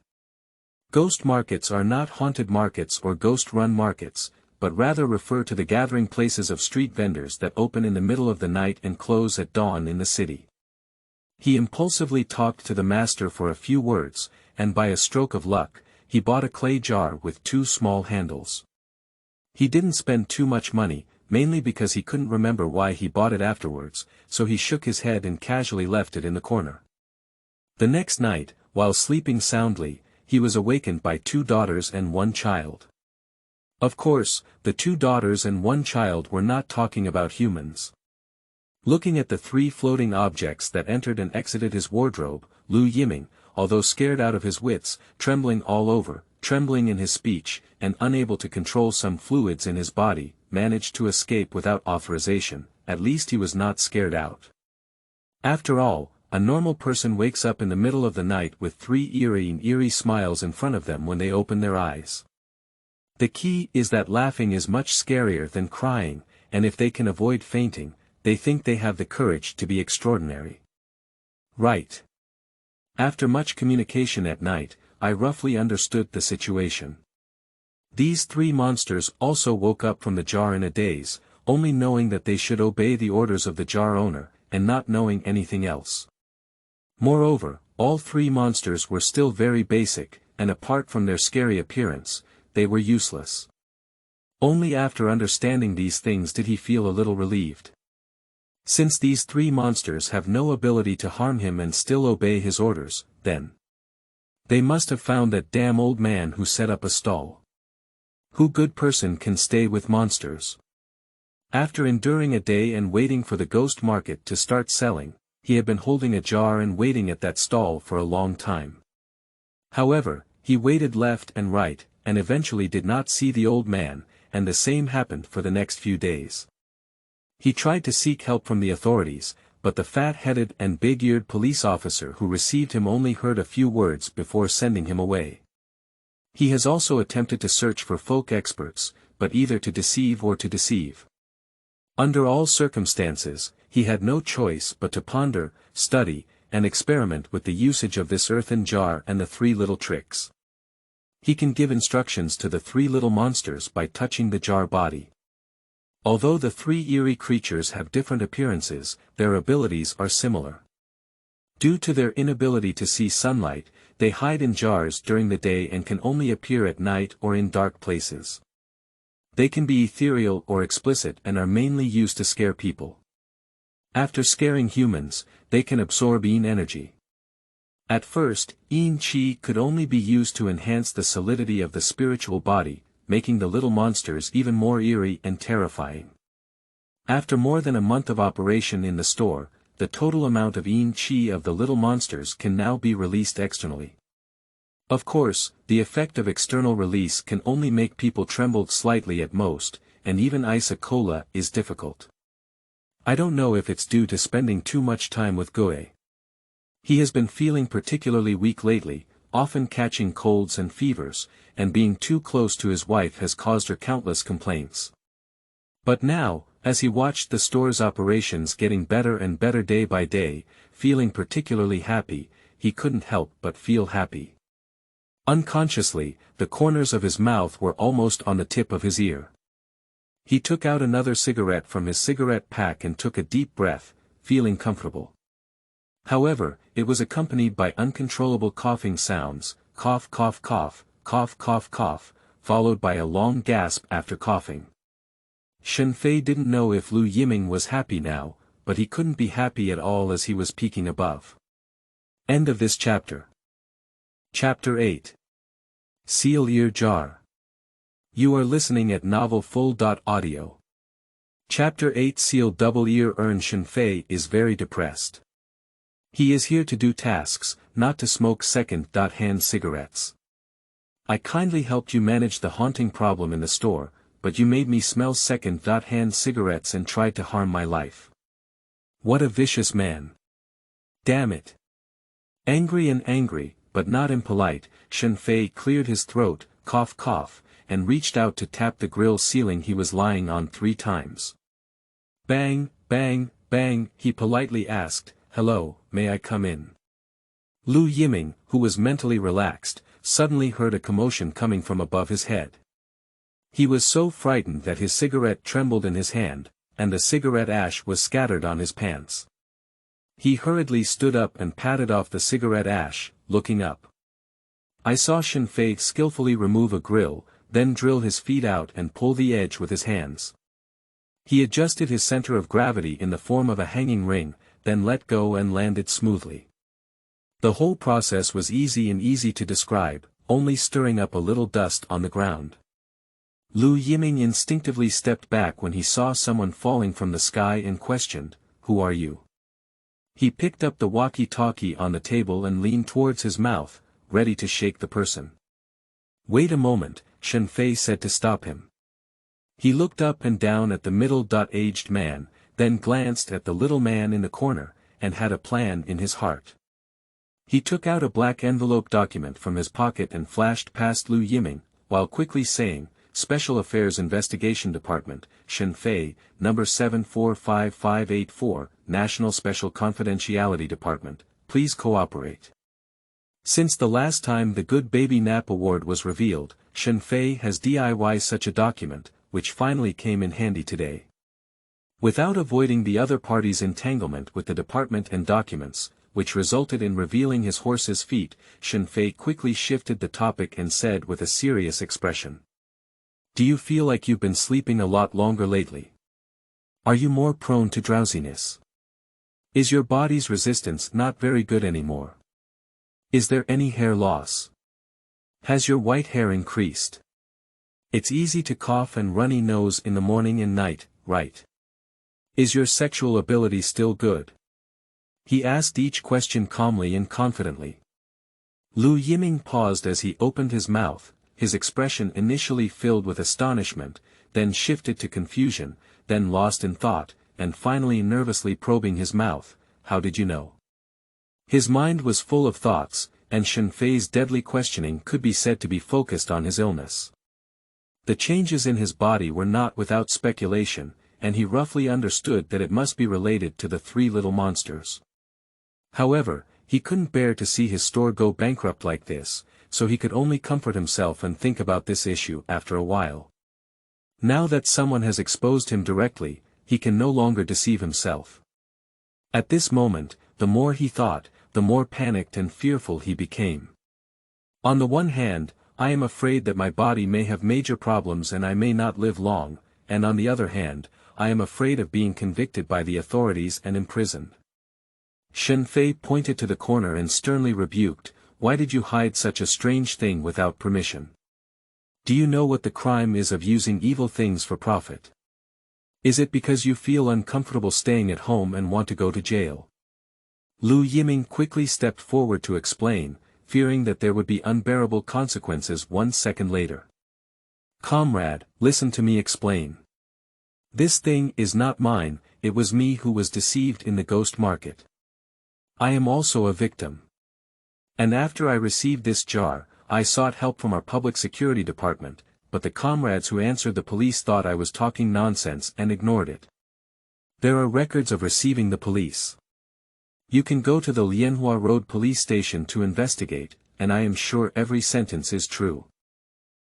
Ghost markets are not haunted markets or ghost-run markets, but rather refer to the gathering places of street vendors that open in the middle of the night and close at dawn in the city. He impulsively talked to the master for a few words, and by a stroke of luck, he bought a clay jar with 2 small handles. He didn't spend too much money, mainly because he couldn't remember why he bought it afterwards, so he shook his head and casually left it in the corner. The next night, while sleeping soundly, he was awakened by 2 daughters and 1 child. Of course, the 2 daughters and 1 child were not talking about humans. Looking at the 3 floating objects that entered and exited his wardrobe, Lu Yiming, although scared out of his wits, trembling all over, trembling in his speech, and unable to control some fluids in his body, managed to escape without authorization. At least he was not scared out. After all, a normal person wakes up in the middle of the night with 3 eerie smiles in front of them when they open their eyes. The key is that laughing is much scarier than crying, and if they can avoid fainting, they think they have the courage to be extraordinary. Right. After much communication at night, I roughly understood the situation. These 3 monsters also woke up from the jar in a daze, only knowing that they should obey the orders of the jar owner, and not knowing anything else. Moreover, all 3 monsters were still very basic, and apart from their scary appearance, they were useless. Only after understanding these things did he feel a little relieved. Since these 3 monsters have no ability to harm him and still obey his orders, then they must have found that damn old man who set up a stall. Who good person can stay with monsters? After enduring a day and waiting for the ghost market to start selling, he had been holding a jar and waiting at that stall for a long time. However, he waited left and right, and eventually did not see the old man, and the same happened for the next few days. He tried to seek help from the authorities, but the fat-headed and big-eared police officer who received him only heard a few words before sending him away. He has also attempted to search for folk experts, but either to deceive or to deceive. Under all circumstances, he had no choice but to ponder, study, and experiment with the usage of this earthen jar and the 3 little tricks. He can give instructions to the 3 little monsters by touching the jar body. Although the 3 eerie creatures have different appearances, their abilities are similar. Due to their inability to see sunlight, they hide in jars during the day and can only appear at night or in dark places. They can be ethereal or explicit and are mainly used to scare people. After scaring humans, they can absorb Yin energy. At first, Yin Qi could only be used to enhance the solidity of the spiritual body, making the little monsters even more eerie and terrifying. After more than a month of operation in the store, the total amount of Yin Qi of the little monsters can now be released externally. Of course, the effect of external release can only make people tremble slightly at most, and even ice a cola is difficult. I don't know if it's due to spending too much time with Goe. He has been feeling particularly weak lately, often catching colds and fevers, and being too close to his wife has caused her countless complaints. But now, as he watched the store's operations getting better and better day by day, feeling particularly happy, he couldn't help but feel happy. Unconsciously, the corners of his mouth were almost on the tip of his ear. He took out another cigarette from his cigarette pack and took a deep breath, feeling comfortable. However, it was accompanied by uncontrollable coughing sounds, cough cough cough, cough cough cough, followed by a long gasp after coughing. Shen Fei didn't know if Lu Yiming was happy now, but he couldn't be happy at all as he was peeking above. End of this chapter. Chapter 8. Seal Ear Jar. You are listening at novelfull.audio. Chapter 8 Seal Double Ear Earn Shen Fei is very depressed. He is here to do tasks, not to smoke second-hand cigarettes. I kindly helped you manage the haunting problem in the store, but you made me smell second-hand cigarettes and tried to harm my life. What a vicious man. Damn it. Angry, but not impolite, Shen Fei cleared his throat, cough, and reached out to tap the grill ceiling he was lying on 3 times. Bang, bang, bang, he politely asked, "Hello, may I come in?" Lu Yiming, who was mentally relaxed, suddenly heard a commotion coming from above his head. He was so frightened that his cigarette trembled in his hand, and the cigarette ash was scattered on his pants. He hurriedly stood up and patted off the cigarette ash, looking up. I saw Shen Fei skillfully remove a grill, then drill his feet out and pull the edge with his hands. He adjusted his center of gravity in the form of a hanging ring, then let go and landed smoothly. The whole process was easy to describe, only stirring up a little dust on the ground. Lu Yiming instinctively stepped back when he saw someone falling from the sky and questioned, "Who are you?" He picked up the walkie-talkie on the table and leaned towards his mouth, ready to shake the person. "Wait a moment," Shen Fei said to stop him. He looked up and down at the middle-aged man, then glanced at the little man in the corner, and had a plan in his heart. He took out a black envelope document from his pocket and flashed past Lu Yiming, while quickly saying, "Special Affairs Investigation Department, Shen Fei, number 745584, National Special Confidentiality Department, please cooperate." Since the last time the Good Baby Nap Award was revealed, Shen Fei has DIY such a document, which finally came in handy today. Without avoiding the other party's entanglement with the department and documents, which resulted in revealing his horse's feet, Shen Fei quickly shifted the topic and said with a serious expression. "Do you feel like you've been sleeping a lot longer lately? Are you more prone to drowsiness? Is your body's resistance not very good anymore? Is there any hair loss? Has your white hair increased? It's easy to cough and runny nose in the morning and night, right? Is your sexual ability still good?" He asked each question calmly and confidently. Lu Yiming paused as he opened his mouth, his expression initially filled with astonishment, then shifted to confusion, then lost in thought, and finally nervously probing his mouth. "How did you know?" His mind was full of thoughts, and Shen Fei's deadly questioning could be said to be focused on his illness. The changes in his body were not without speculation, and he roughly understood that it must be related to the 3 little monsters. However, he couldn't bear to see his store go bankrupt like this, so he could only comfort himself and think about this issue after a while. Now that someone has exposed him directly, he can no longer deceive himself. At this moment, the more he thought, the more panicked and fearful he became. On the one hand, I am afraid that my body may have major problems and I may not live long, and on the other hand, I am afraid of being convicted by the authorities and imprisoned. Shen Fei pointed to the corner and sternly rebuked, "Why did you hide such a strange thing without permission? Do you know what the crime is of using evil things for profit? Is it because you feel uncomfortable staying at home and want to go to jail?" Lu Yiming quickly stepped forward to explain, fearing that there would be unbearable consequences 1 second later. "Comrade, listen to me explain. This thing is not mine, it was me who was deceived in the ghost market. I am also a victim. And after I received this jar, I sought help from our public security department, but the comrades who answered the police thought I was talking nonsense and ignored it. There are records of receiving the police. You can go to the Lianhua Road police station to investigate, and I am sure every sentence is true."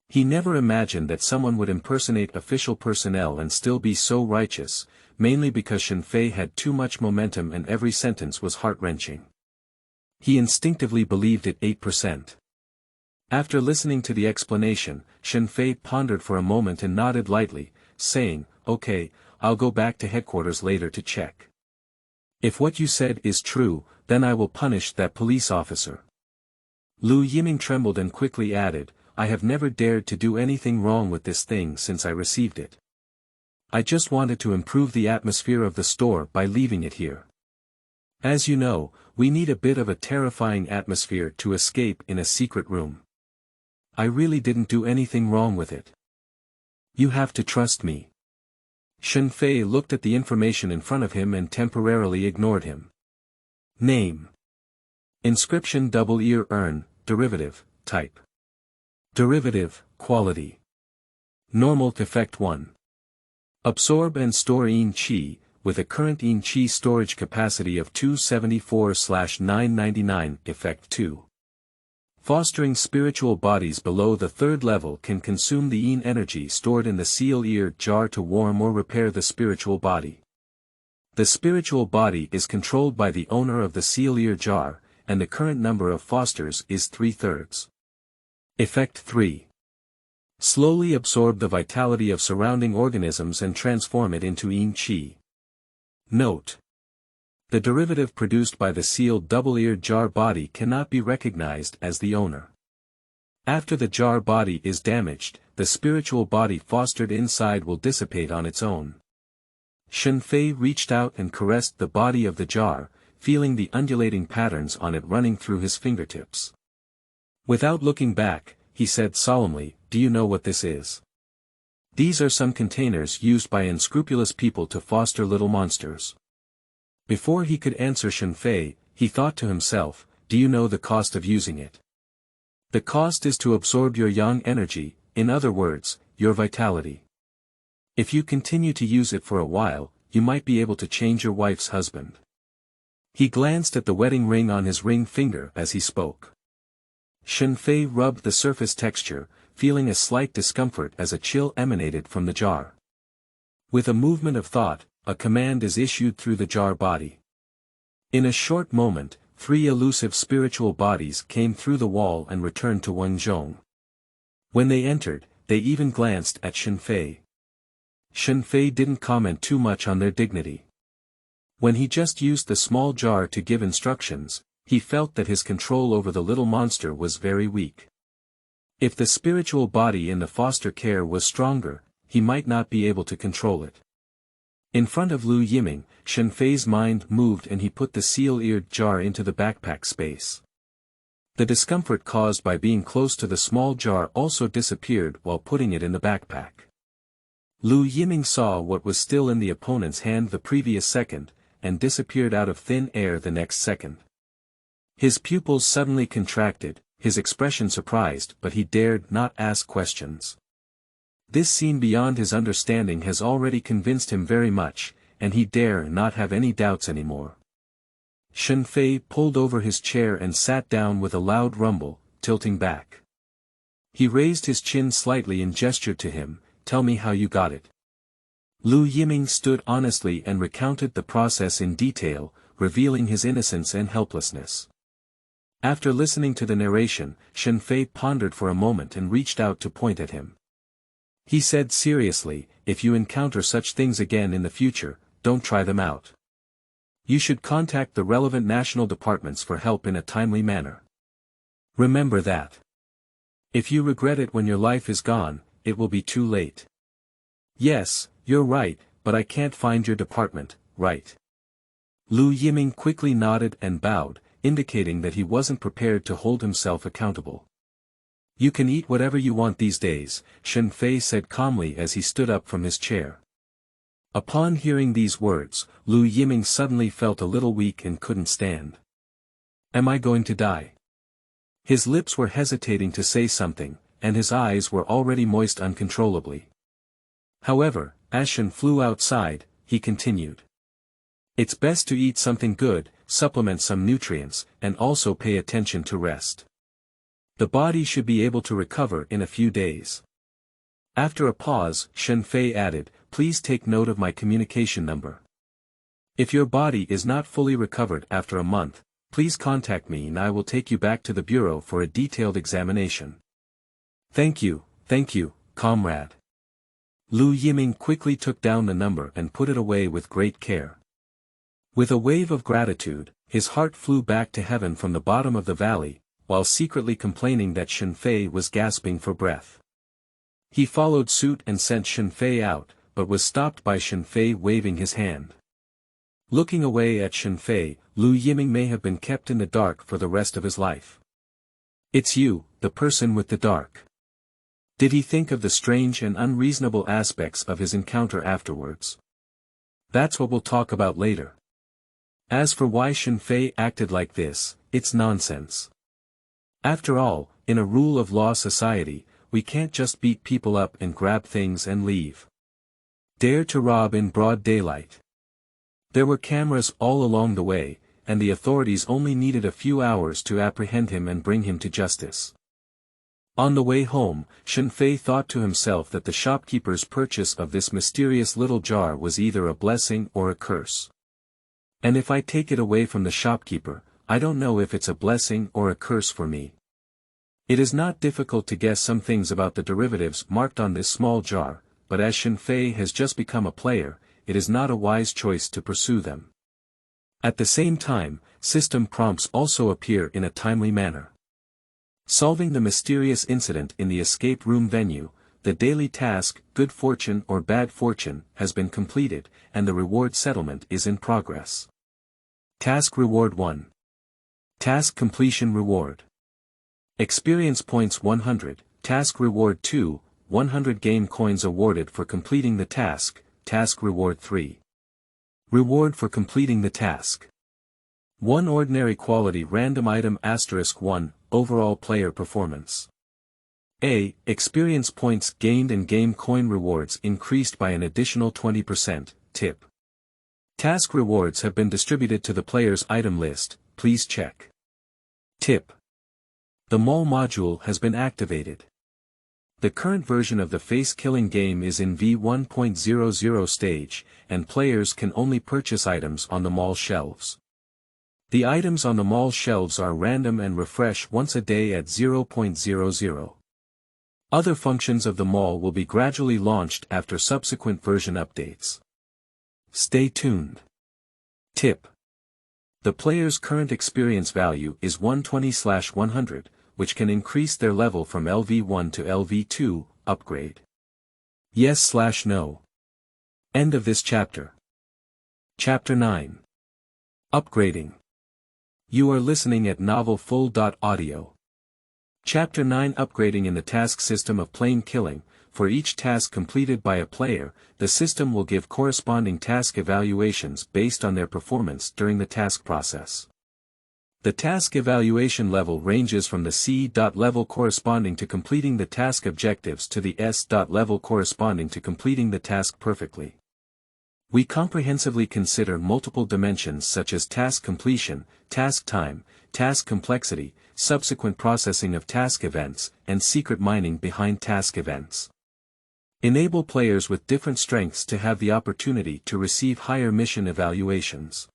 He never imagined that someone would impersonate official personnel and still be so righteous, mainly because Shen Fei had too much momentum and every sentence was heart-wrenching. He instinctively believed it 8%. After listening to the explanation, Shen Fei pondered for a moment and nodded lightly, saying, "Okay, I'll go back to headquarters later to check. If what you said is true, then I will punish that police officer." Lu Yiming trembled and quickly added, "I have never dared to do anything wrong with this thing since I received it. I just wanted to improve the atmosphere of the store by leaving it here. As you know, we need a bit of a terrifying atmosphere to escape in a secret room. I really didn't do anything wrong with it. You have to trust me. Shen Fei looked at the information in front of him and temporarily ignored him. Name. Inscription: double ear urn, derivative, type. Derivative, quality. Normal effect 1. Absorb and store yin qi, with a current yin qi storage capacity of 274/999, effect 2. Fostering spiritual bodies below the third level can consume the yin energy stored in the seal ear jar to warm or repair the spiritual body. The spiritual body is controlled by the owner of the seal ear jar, and the current number of fosters is 3/3. Effect 3. Slowly absorb the vitality of surrounding organisms and transform it into yin qi. Note. The derivative produced by the sealed double-eared jar body cannot be recognized as the owner. After the jar body is damaged, the spiritual body fostered inside will dissipate on its own. Shen Fei reached out and caressed the body of the jar, feeling the undulating patterns on it running through his fingertips. Without looking back, he said solemnly, "Do you know what this is? These are some containers used by unscrupulous people to foster little monsters." Before he could answer Shen Fei, he thought to himself, "Do you know the cost of using it? The cost is to absorb your yang energy, in other words, your vitality. If you continue to use it for a while, you might be able to change your wife's husband." He glanced at the wedding ring on his ring finger as he spoke. Shen Fei rubbed the surface texture, feeling a slight discomfort as a chill emanated from the jar. With a movement of thought, a command is issued through the jar body. In a short moment, 3 elusive spiritual bodies came through the wall and returned to Wenzhong. When they entered, they even glanced at Shen Fei. Shen Fei didn't comment too much on their dignity. When he just used the small jar to give instructions, he felt that his control over the little monster was very weak. If the spiritual body in the foster care was stronger, he might not be able to control it. In front of Lu Yiming, Shen Fei's mind moved and he put the seal-eared jar into the backpack space. The discomfort caused by being close to the small jar also disappeared while putting it in the backpack. Lu Yiming saw what was still in the opponent's hand the previous second, and disappeared out of thin air the next second. His pupils suddenly contracted, his expression surprised, but he dared not ask questions. This scene beyond his understanding has already convinced him very much, and he dare not have any doubts anymore. Shen Fei pulled over his chair and sat down with a loud rumble, tilting back. He raised his chin slightly and gestured to him, "Tell me how you got it." Lu Yiming stood honestly and recounted the process in detail, revealing his innocence and helplessness. After listening to the narration, Shen Fei pondered for a moment and reached out to point at him. He said seriously, "If you encounter such things again in the future, don't try them out. You should contact the relevant national departments for help in a timely manner. Remember that. If you regret it when your life is gone, it will be too late." "Yes, you're right, but I can't find your department, right?" Lu Yiming quickly nodded and bowed, indicating that he wasn't prepared to hold himself accountable. "You can eat whatever you want these days," Shen Fei said calmly as he stood up from his chair. Upon hearing these words, Lu Yiming suddenly felt a little weak and couldn't stand. "Am I going to die?" His lips were hesitating to say something, and his eyes were already moist uncontrollably. However, as Shen flew outside, he continued. "It's best to eat something good, supplement some nutrients, and also pay attention to rest. The body should be able to recover in a few days." After a pause, Shen Fei added, "Please take note of my communication number. If your body is not fully recovered after a month, please contact me and I will take you back to the bureau for a detailed examination." Thank you, comrade." Lu Yiming quickly took down the number and put it away with great care. With a wave of gratitude, his heart flew back to heaven from the bottom of the valley, while secretly complaining that Shen Fei was gasping for breath. He followed suit and sent Shen Fei out, but was stopped by Shen Fei waving his hand. Looking away at Shen Fei, Lu Yiming may have been kept in the dark for the rest of his life. It's you, the person with the dark. Did he think of the strange and unreasonable aspects of his encounter afterwards? That's what we'll talk about later. As for why Shen Fei acted like this, it's nonsense. After all, in a rule of law society, we can't just beat people up and grab things and leave. Dare to rob in broad daylight. There were cameras all along the way, and the authorities only needed a few hours to apprehend him and bring him to justice. On the way home, Shen Fei thought to himself that the shopkeeper's purchase of this mysterious little jar was either a blessing or a curse. And if I take it away from the shopkeeper, I don't know if it's a blessing or a curse for me. It is not difficult to guess some things about the derivatives marked on this small jar, but as Shen Fei has just become a player, it is not a wise choice to pursue them. At the same time, system prompts also appear in a timely manner. Solving the mysterious incident in the escape room venue, the daily task, Good Fortune or Bad Fortune, has been completed, and the reward settlement is in progress. Task Reward 1. Task Completion Reward. Experience Points 100, Task Reward 2, 100 Game Coins awarded for completing the task, Task Reward 3. Reward for completing the task. 1 Ordinary Quality Random Item * 1, Overall Player Performance. A. Experience points gained and game coin rewards increased by an additional 20%, tip. Task rewards have been distributed to the player's item list, please check. Tip. The mall module has been activated. The current version of the face-killing game is in V1.00 stage, and players can only purchase items on the mall shelves. The items on the mall shelves are random and refresh once a day at 0.00. Other functions of the mall will be gradually launched after subsequent version updates. Stay tuned. Tip. The player's current experience value is 120/100, which can increase their level from LV1 to LV2, upgrade. Yes/no. End of this chapter. Chapter 9. Upgrading. You are listening at novelfull.audio. Chapter 9 Upgrading in the task system of plain killing. For each task completed by a player, the system will give corresponding task evaluations based on their performance during the task process. The task evaluation level ranges from the C. level corresponding to completing the task objectives to the S. level corresponding to completing the task perfectly. We comprehensively consider multiple dimensions such as task completion, task time, task complexity, subsequent processing of task events, and secret mining behind task events. Enable players with different strengths to have the opportunity to receive higher mission evaluations.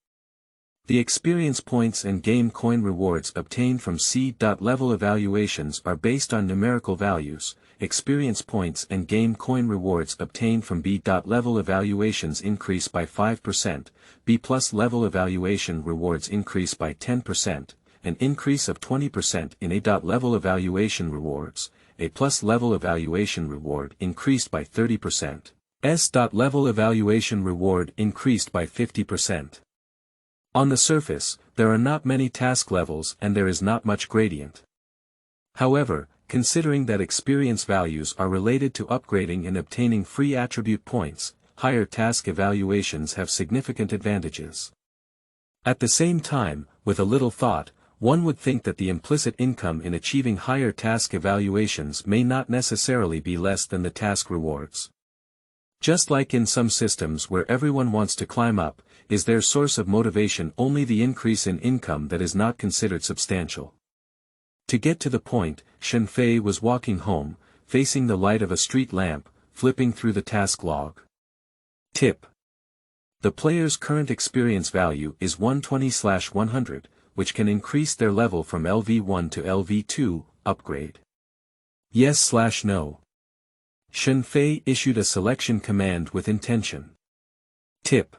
The experience points and game coin rewards obtained from C. level evaluations are based on numerical values. Experience points and game coin rewards obtained from B. level evaluations increase by 5%, B+ level evaluation rewards increase by 10%, an increase of 20% in A. level evaluation rewards, A+ level evaluation reward increased by 30%, S. level evaluation reward increased by 50%. On the surface, there are not many task levels and there is not much gradient. However, considering that experience values are related to upgrading and obtaining free attribute points, higher task evaluations have significant advantages. At the same time, with a little thought, one would think that the implicit income in achieving higher task evaluations may not necessarily be less than the task rewards. Just like in some systems where everyone wants to climb up, is their source of motivation only the increase in income that is not considered substantial. To get to the point, Shen Fei was walking home, facing the light of a street lamp, flipping through the task log. Tip. The player's current experience value is 120/100, which can increase their level from LV1 to LV2, upgrade. Yes/no. Shen Fei issued a selection command with intention. Tip.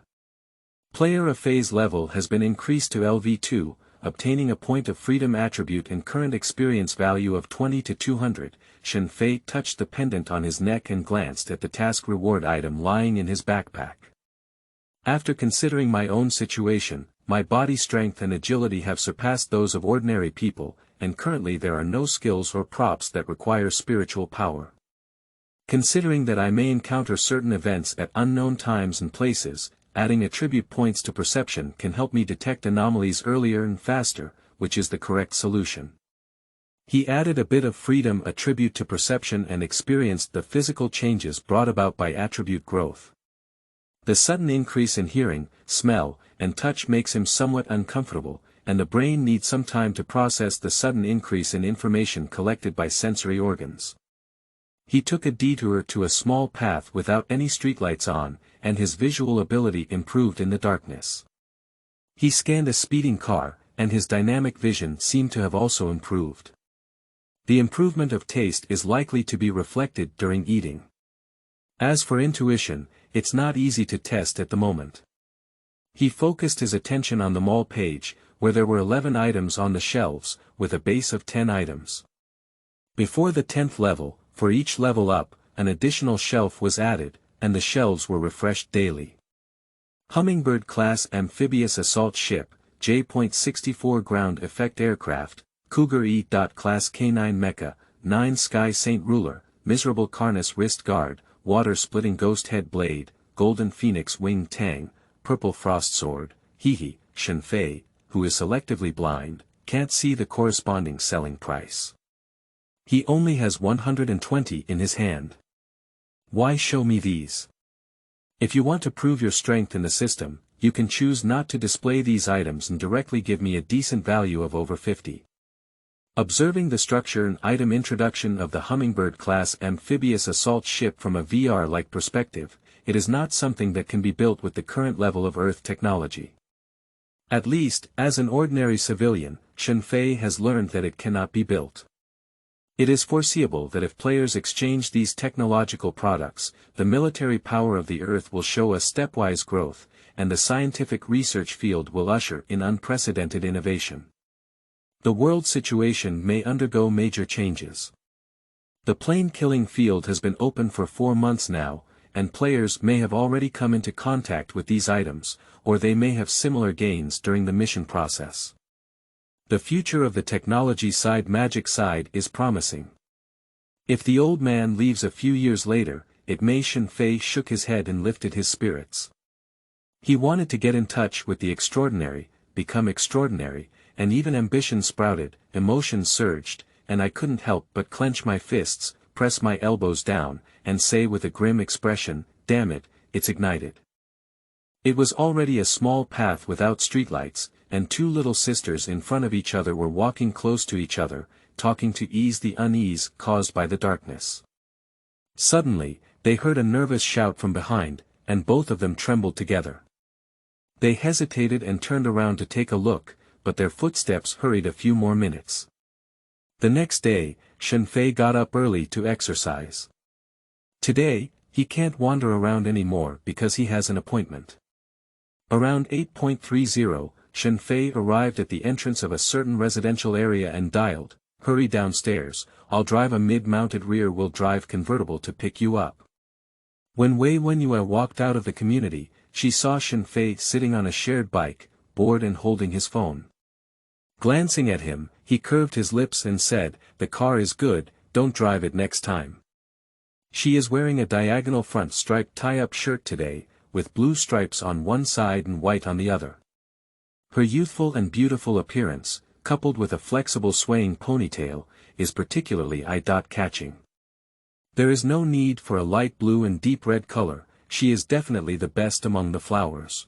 Player of Fei's level has been increased to LV2, obtaining a point of freedom attribute and current experience value of 20 to 200, Shen Fei touched the pendant on his neck and glanced at the task reward item lying in his backpack. After considering my own situation, my body strength and agility have surpassed those of ordinary people, and currently there are no skills or props that require spiritual power. Considering that I may encounter certain events at unknown times and places, adding attribute points to perception can help me detect anomalies earlier and faster, which is the correct solution. He added a bit of freedom attribute to perception and experienced the physical changes brought about by attribute growth. The sudden increase in hearing, smell, and touch makes him somewhat uncomfortable, and the brain needs some time to process the sudden increase in information collected by sensory organs. He took a detour to a small path without any streetlights on, and his visual ability improved in the darkness. He scanned a speeding car, and his dynamic vision seemed to have also improved. The improvement of taste is likely to be reflected during eating. As for intuition, it's not easy to test at the moment. He focused his attention on the mall page, where there were 11 items on the shelves, with a base of 10 items. Before the 10th level, for each level up, an additional shelf was added, and the shelves were refreshed daily. Hummingbird-class amphibious assault ship, J.64 ground effect aircraft, Cougar E.class K9 mecha, 9 Sky Saint ruler, miserable Karnas wrist guard, water-splitting ghost head blade, golden phoenix wing tang, purple frost sword, Hehe, Shen Fei, who is selectively blind, can't see the corresponding selling price. He only has 120 in his hand. Why show me these? If you want to prove your strength in the system, you can choose not to display these items and directly give me a decent value of over 50. Observing the structure and item introduction of the Hummingbird-class amphibious assault ship from a VR-like perspective, it is not something that can be built with the current level of Earth technology. At least, as an ordinary civilian, Shen Fei has learned that it cannot be built. It is foreseeable that if players exchange these technological products, the military power of the Earth will show a stepwise growth, and the scientific research field will usher in unprecedented innovation. The world situation may undergo major changes. The plane-killing field has been open for 4 months now, and players may have already come into contact with these items, or they may have similar gains during the mission process. The future of the technology side magic side is promising. If the old man leaves a few years later, it may. Shen Fei shook his head and lifted his spirits. He wanted to get in touch with the extraordinary, become extraordinary, and even ambition sprouted, emotions surged, and I couldn't help but clench my fists, press my elbows down, and say with a grim expression, "Damn it, it's ignited." It was already a small path without streetlights, and 2 little sisters in front of each other were walking close to each other, talking to ease the unease caused by the darkness. Suddenly, they heard a nervous shout from behind, and both of them trembled together. They hesitated and turned around to take a look, but their footsteps hurried a few more minutes. The next day, Shen Fei got up early to exercise. Today, he can't wander around anymore because he has an appointment. Around 8:30, Shen Fei arrived at the entrance of a certain residential area and dialed, "Hurry downstairs, I'll drive a mid-mounted rear-wheel drive convertible to pick you up." When Wei Wenyue walked out of the community, she saw Shen Fei sitting on a shared bike, bored and holding his phone. Glancing at him, he curved his lips and said, "The car is good, don't drive it next time." She is wearing a diagonal front striped tie-up shirt today, with blue stripes on one side and white on the other. Her youthful and beautiful appearance, coupled with a flexible swaying ponytail, is particularly eye-catching. There is no need for a light blue and deep red color, she is definitely the best among the flowers.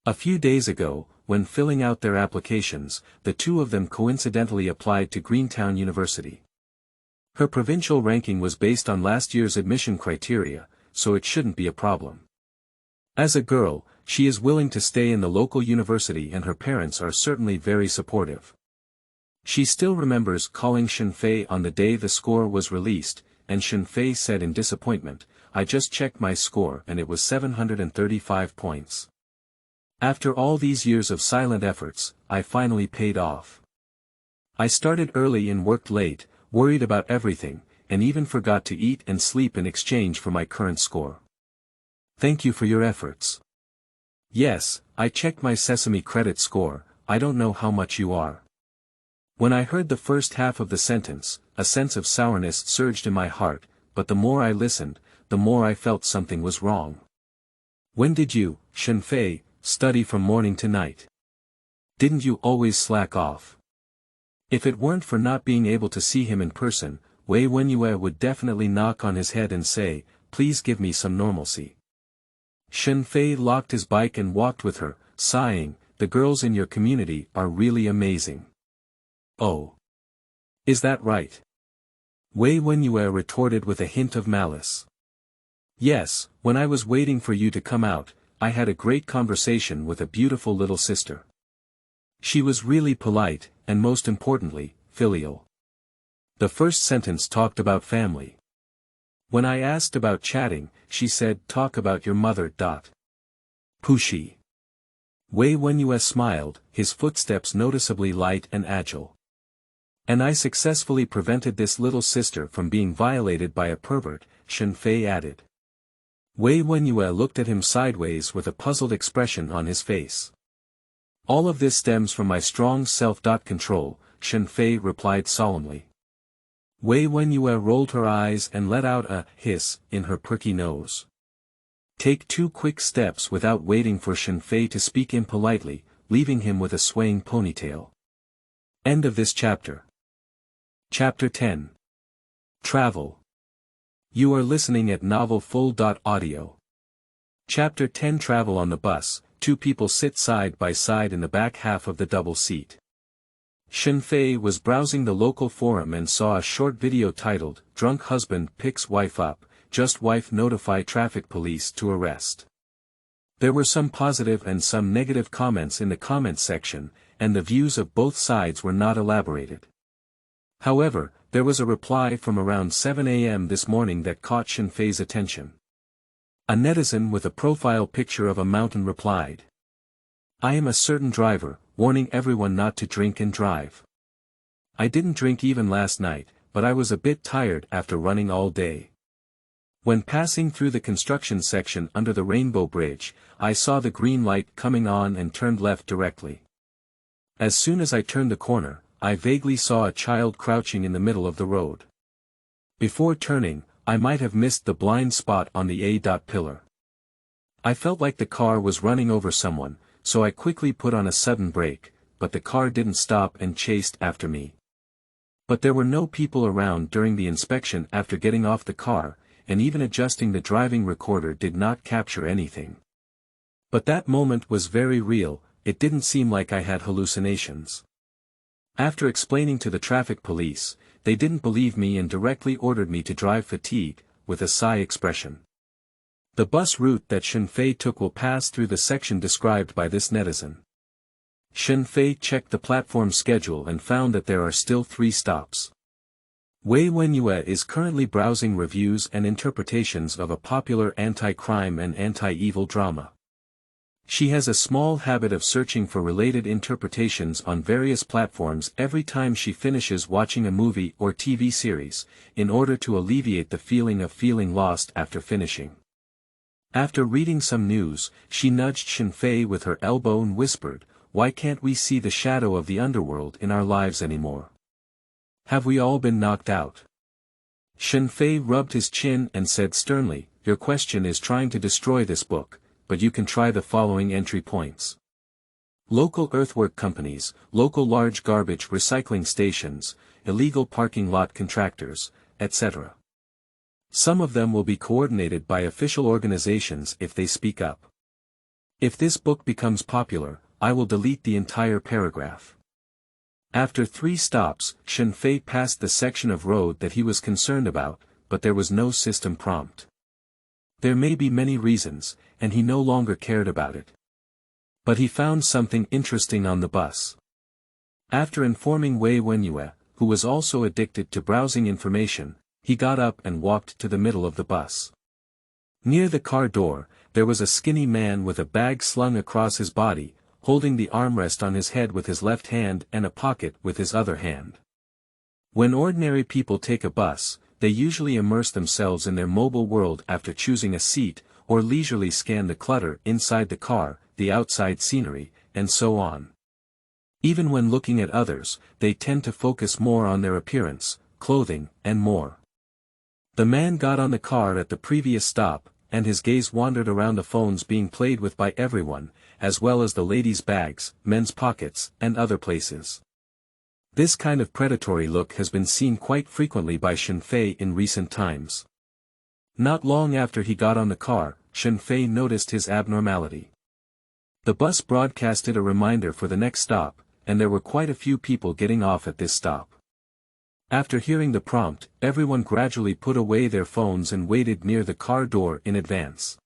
A few days ago, when filling out their applications, the 2 of them coincidentally applied to Greentown University. Her provincial ranking was based on last year's admission criteria, so it shouldn't be a problem. As a girl, she is willing to stay in the local university and her parents are certainly very supportive. She still remembers calling Shen Fei on the day the score was released, and Shen Fei said in disappointment, "I just checked my score and it was 735 points. After all these years of silent efforts, I finally paid off. I started early and worked late, worried about everything, and even forgot to eat and sleep in exchange for my current score. Thank you for your efforts. Yes, I checked my Sesame credit score, I don't know how much you are. When I heard the first half of the sentence, a sense of sourness surged in my heart, but the more I listened, the more I felt something was wrong. When did you, Shen Fei, study from morning to night? Didn't you always slack off? If it weren't for not being able to see him in person, Wei Wenyue would definitely knock on his head and say, please give me some normalcy. Shen Fei locked his bike and walked with her, sighing, the girls in your community are really amazing. Oh. Is that right? Wei Wenyue retorted with a hint of malice. Yes, when I was waiting for you to come out, I had a great conversation with a beautiful little sister. She was really polite, and most importantly, filial. The first sentence talked about family. When I asked about chatting, she said talk about your mother. Pushi. Wei Wenyue smiled, his footsteps noticeably light and agile. And I successfully prevented this little sister from being violated by a pervert, Shen Fei added. Wei Wenyue looked at him sideways with a puzzled expression on his face. All of this stems from my strong self-control, Shen Fei replied solemnly. Wei Wenyue rolled her eyes and let out a hiss in her perky nose. Take 2 quick steps without waiting for Shen Fei to speak impolitely, leaving him with a swaying ponytail. End of this chapter. Chapter 10. Travel. You are listening at novelfull.audio. Chapter 10. Travel. On the bus, 2 people sit side by side in the back half of the double seat. Shen Fei was browsing the local forum and saw a short video titled, Drunk Husband Picks Wife Up, Just Wife Notify Traffic Police to Arrest. There were some positive and some negative comments in the comments section, and the views of both sides were not elaborated. However, there was a reply from around 7 a.m. this morning that caught Shen Fei's attention. A netizen with a profile picture of a mountain replied. I am a certain driver, warning everyone not to drink and drive. I didn't drink even last night, but I was a bit tired after running all day. When passing through the construction section under the Rainbow Bridge, I saw the green light coming on and turned left directly. As soon as I turned the corner, I vaguely saw a child crouching in the middle of the road. Before turning, I might have missed the blind spot on the A-pillar. I felt like the car was running over someone, so I quickly put on a sudden brake, but the car didn't stop and chased after me. But there were no people around during the inspection after getting off the car, and even adjusting the driving recorder did not capture anything. But that moment was very real, it didn't seem like I had hallucinations. After explaining to the traffic police, they didn't believe me and directly ordered me to drive fatigue, with a sigh expression. The bus route that Shen Fei took will pass through the section described by this netizen. Shen Fei checked the platform schedule and found that there are still 3 stops. Wei Wenyue is currently browsing reviews and interpretations of a popular anti-crime and anti-evil drama. She has a small habit of searching for related interpretations on various platforms every time she finishes watching a movie or TV series, in order to alleviate the feeling of feeling lost after finishing. After reading some news, she nudged Shen Fei with her elbow and whispered, "Why can't we see the shadow of the underworld in our lives anymore? Have we all been knocked out?" Shen Fei rubbed his chin and said sternly, "Your question is trying to destroy this book, but you can try the following entry points. Local earthwork companies, local large garbage recycling stations, illegal parking lot contractors, etc. Some of them will be coordinated by official organizations if they speak up. If this book becomes popular, I will delete the entire paragraph." After 3 stops, Shen Fei passed the section of road that he was concerned about, but there was no system prompt. There may be many reasons, and he no longer cared about it. But he found something interesting on the bus. After informing Wei Wenyue, who was also addicted to browsing information, he got up and walked to the middle of the bus. Near the car door, there was a skinny man with a bag slung across his body, holding the armrest on his head with his left hand and a pocket with his other hand. When ordinary people take a bus, they usually immerse themselves in their mobile world after choosing a seat, or leisurely scan the clutter inside the car, the outside scenery, and so on. Even when looking at others, they tend to focus more on their appearance, clothing, and more. The man got on the car at the previous stop, and his gaze wandered around the phones being played with by everyone, as well as the ladies' bags, men's pockets, and other places. This kind of predatory look has been seen quite frequently by Shen Fei in recent times. Not long after he got on the car, Shen Fei noticed his abnormality. The bus broadcasted a reminder for the next stop, and there were quite a few people getting off at this stop. After hearing the prompt, everyone gradually put away their phones and waited near the car door in advance.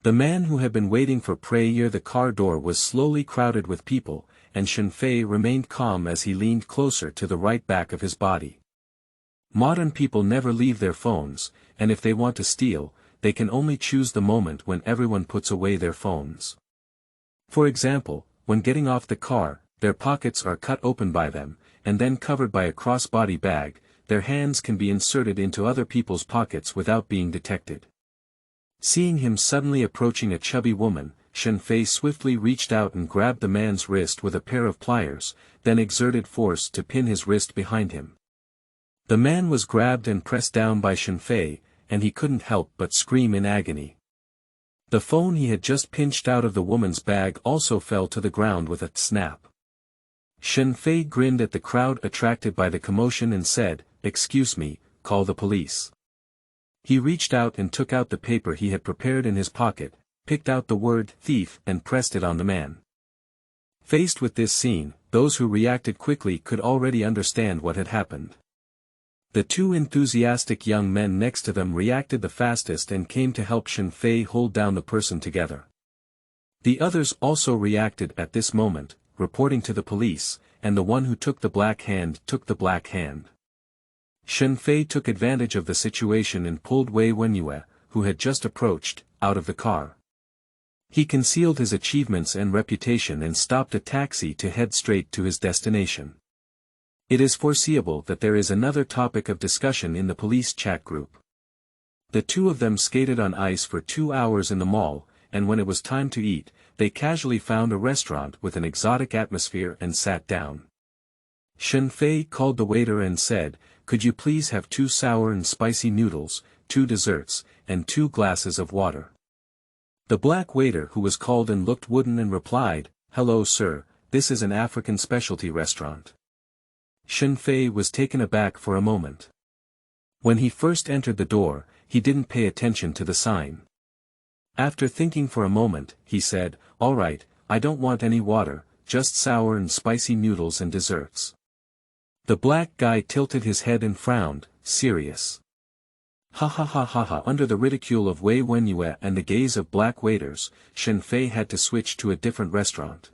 The man who had been waiting for prey near the car door was slowly crowded with people, and Shen Fei remained calm as he leaned closer to the right back of his body. Modern people never leave their phones, and if they want to steal, they can only choose the moment when everyone puts away their phones. For example, when getting off the car, their pockets are cut open by them, and then covered by a crossbody bag, their hands can be inserted into other people's pockets without being detected. Seeing him suddenly approaching a chubby woman, Shen Fei swiftly reached out and grabbed the man's wrist with a pair of pliers, then exerted force to pin his wrist behind him. The man was grabbed and pressed down by Shen Fei, and he couldn't help but scream in agony. The phone he had just pinched out of the woman's bag also fell to the ground with a snap. Shen Fei grinned at the crowd attracted by the commotion and said, "Excuse me, call the police." He reached out and took out the paper he had prepared in his pocket, picked out the word thief and pressed it on the man. Faced with this scene, those who reacted quickly could already understand what had happened. The two enthusiastic young men next to them reacted the fastest and came to help Shen Fei hold down the person together. The others also reacted at this moment, reporting to the police, and the one who took the black hand took the black hand. Shen Fei took advantage of the situation and pulled Wei Wenyue, who had just approached, out of the car. He concealed his achievements and reputation and stopped a taxi to head straight to his destination. It is foreseeable that there is another topic of discussion in the police chat group. The two of them skated on ice for 2 hours in the mall, and when it was time to eat, they casually found a restaurant with an exotic atmosphere and sat down. Shen Fei called the waiter and said, "Could you please have 2 sour and spicy noodles, 2 desserts, and 2 glasses of water?" The black waiter who was called and looked wooden and replied, "Hello sir, this is an African specialty restaurant." Shen Fei was taken aback for a moment. When he first entered the door, he didn't pay attention to the sign. After thinking for a moment, he said, "All right, I don't want any water, just sour and spicy noodles and desserts." The black guy tilted his head and frowned, serious. Ha ha ha ha ha. Under the ridicule of Wei Wenyue and the gaze of black waiters, Shen Fei had to switch to a different restaurant.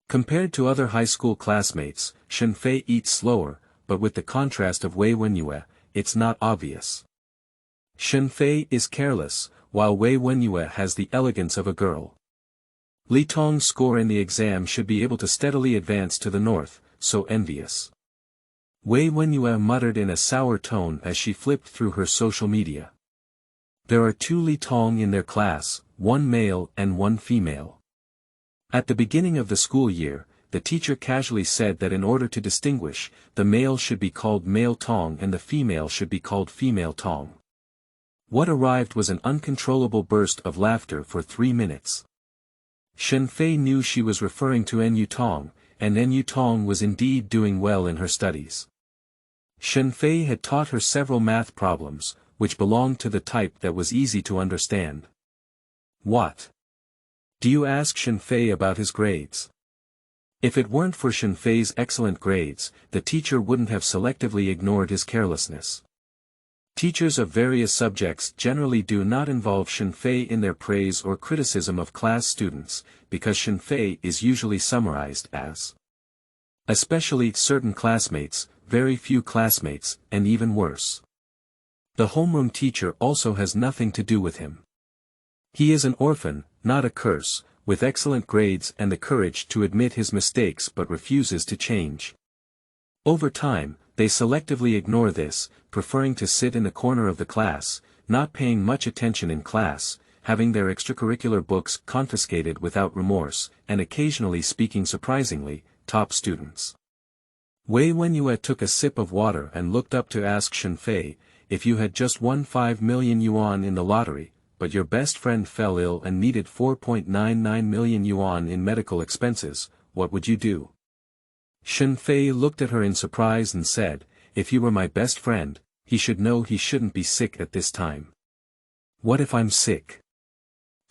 Compared to other high school classmates, Shen Fei eats slower, but with the contrast of Wei Wenyue, it's not obvious. Shen Fei is careless, while Wei Wenyue has the elegance of a girl. Li Tong's score in the exam should be able to steadily advance to the north, so envious. Wei Wenyue muttered in a sour tone as she flipped through her social media. There are 2 Li Tong in their class, 1 male and 1 female. At the beginning of the school year, the teacher casually said that in order to distinguish, the male should be called male Tong and the female should be called female Tong. What arrived was an uncontrollable burst of laughter for 3 minutes. Shen Fei knew she was referring to Nu Tong, and Nu Tong was indeed doing well in her studies. Shen Fei had taught her several math problems, which belonged to the type that was easy to understand. What? Do you ask Shen Fei about his grades? If it weren't for Shen Fei's excellent grades, the teacher wouldn't have selectively ignored his carelessness. Teachers of various subjects generally do not involve Shen Fei in their praise or criticism of class students, because Shen Fei is usually summarized as especially certain classmates, very few classmates, and even worse. The homeroom teacher also has nothing to do with him. He is an orphan, not a curse, with excellent grades and the courage to admit his mistakes but refuses to change. Over time, they selectively ignore this, preferring to sit in the corner of the class, not paying much attention in class, having their extracurricular books confiscated without remorse, and occasionally speaking surprisingly, top students. Wei Wenyue took a sip of water and looked up to ask Shen Fei, if you had just won 5 million yuan in the lottery, but your best friend fell ill and needed 4.99 million yuan in medical expenses, what would you do? Shen Fei looked at her in surprise and said, if he were my best friend, he should know he shouldn't be sick at this time. What if I'm sick?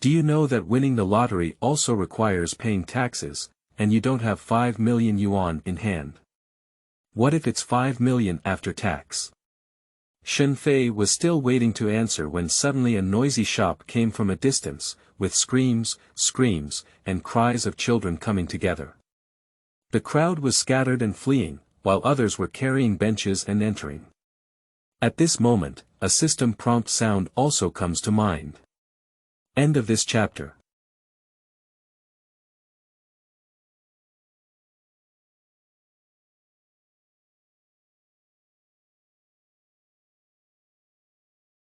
Do you know that winning the lottery also requires paying taxes, and you don't have 5 million yuan in hand? What if it's 5 million after tax? Shen Fei was still waiting to answer when suddenly a noisy shop came from a distance, with screams, and cries of children coming together. The crowd was scattered and fleeing, while others were carrying benches and entering. At this moment, a system prompt sound also comes to mind. End of this chapter.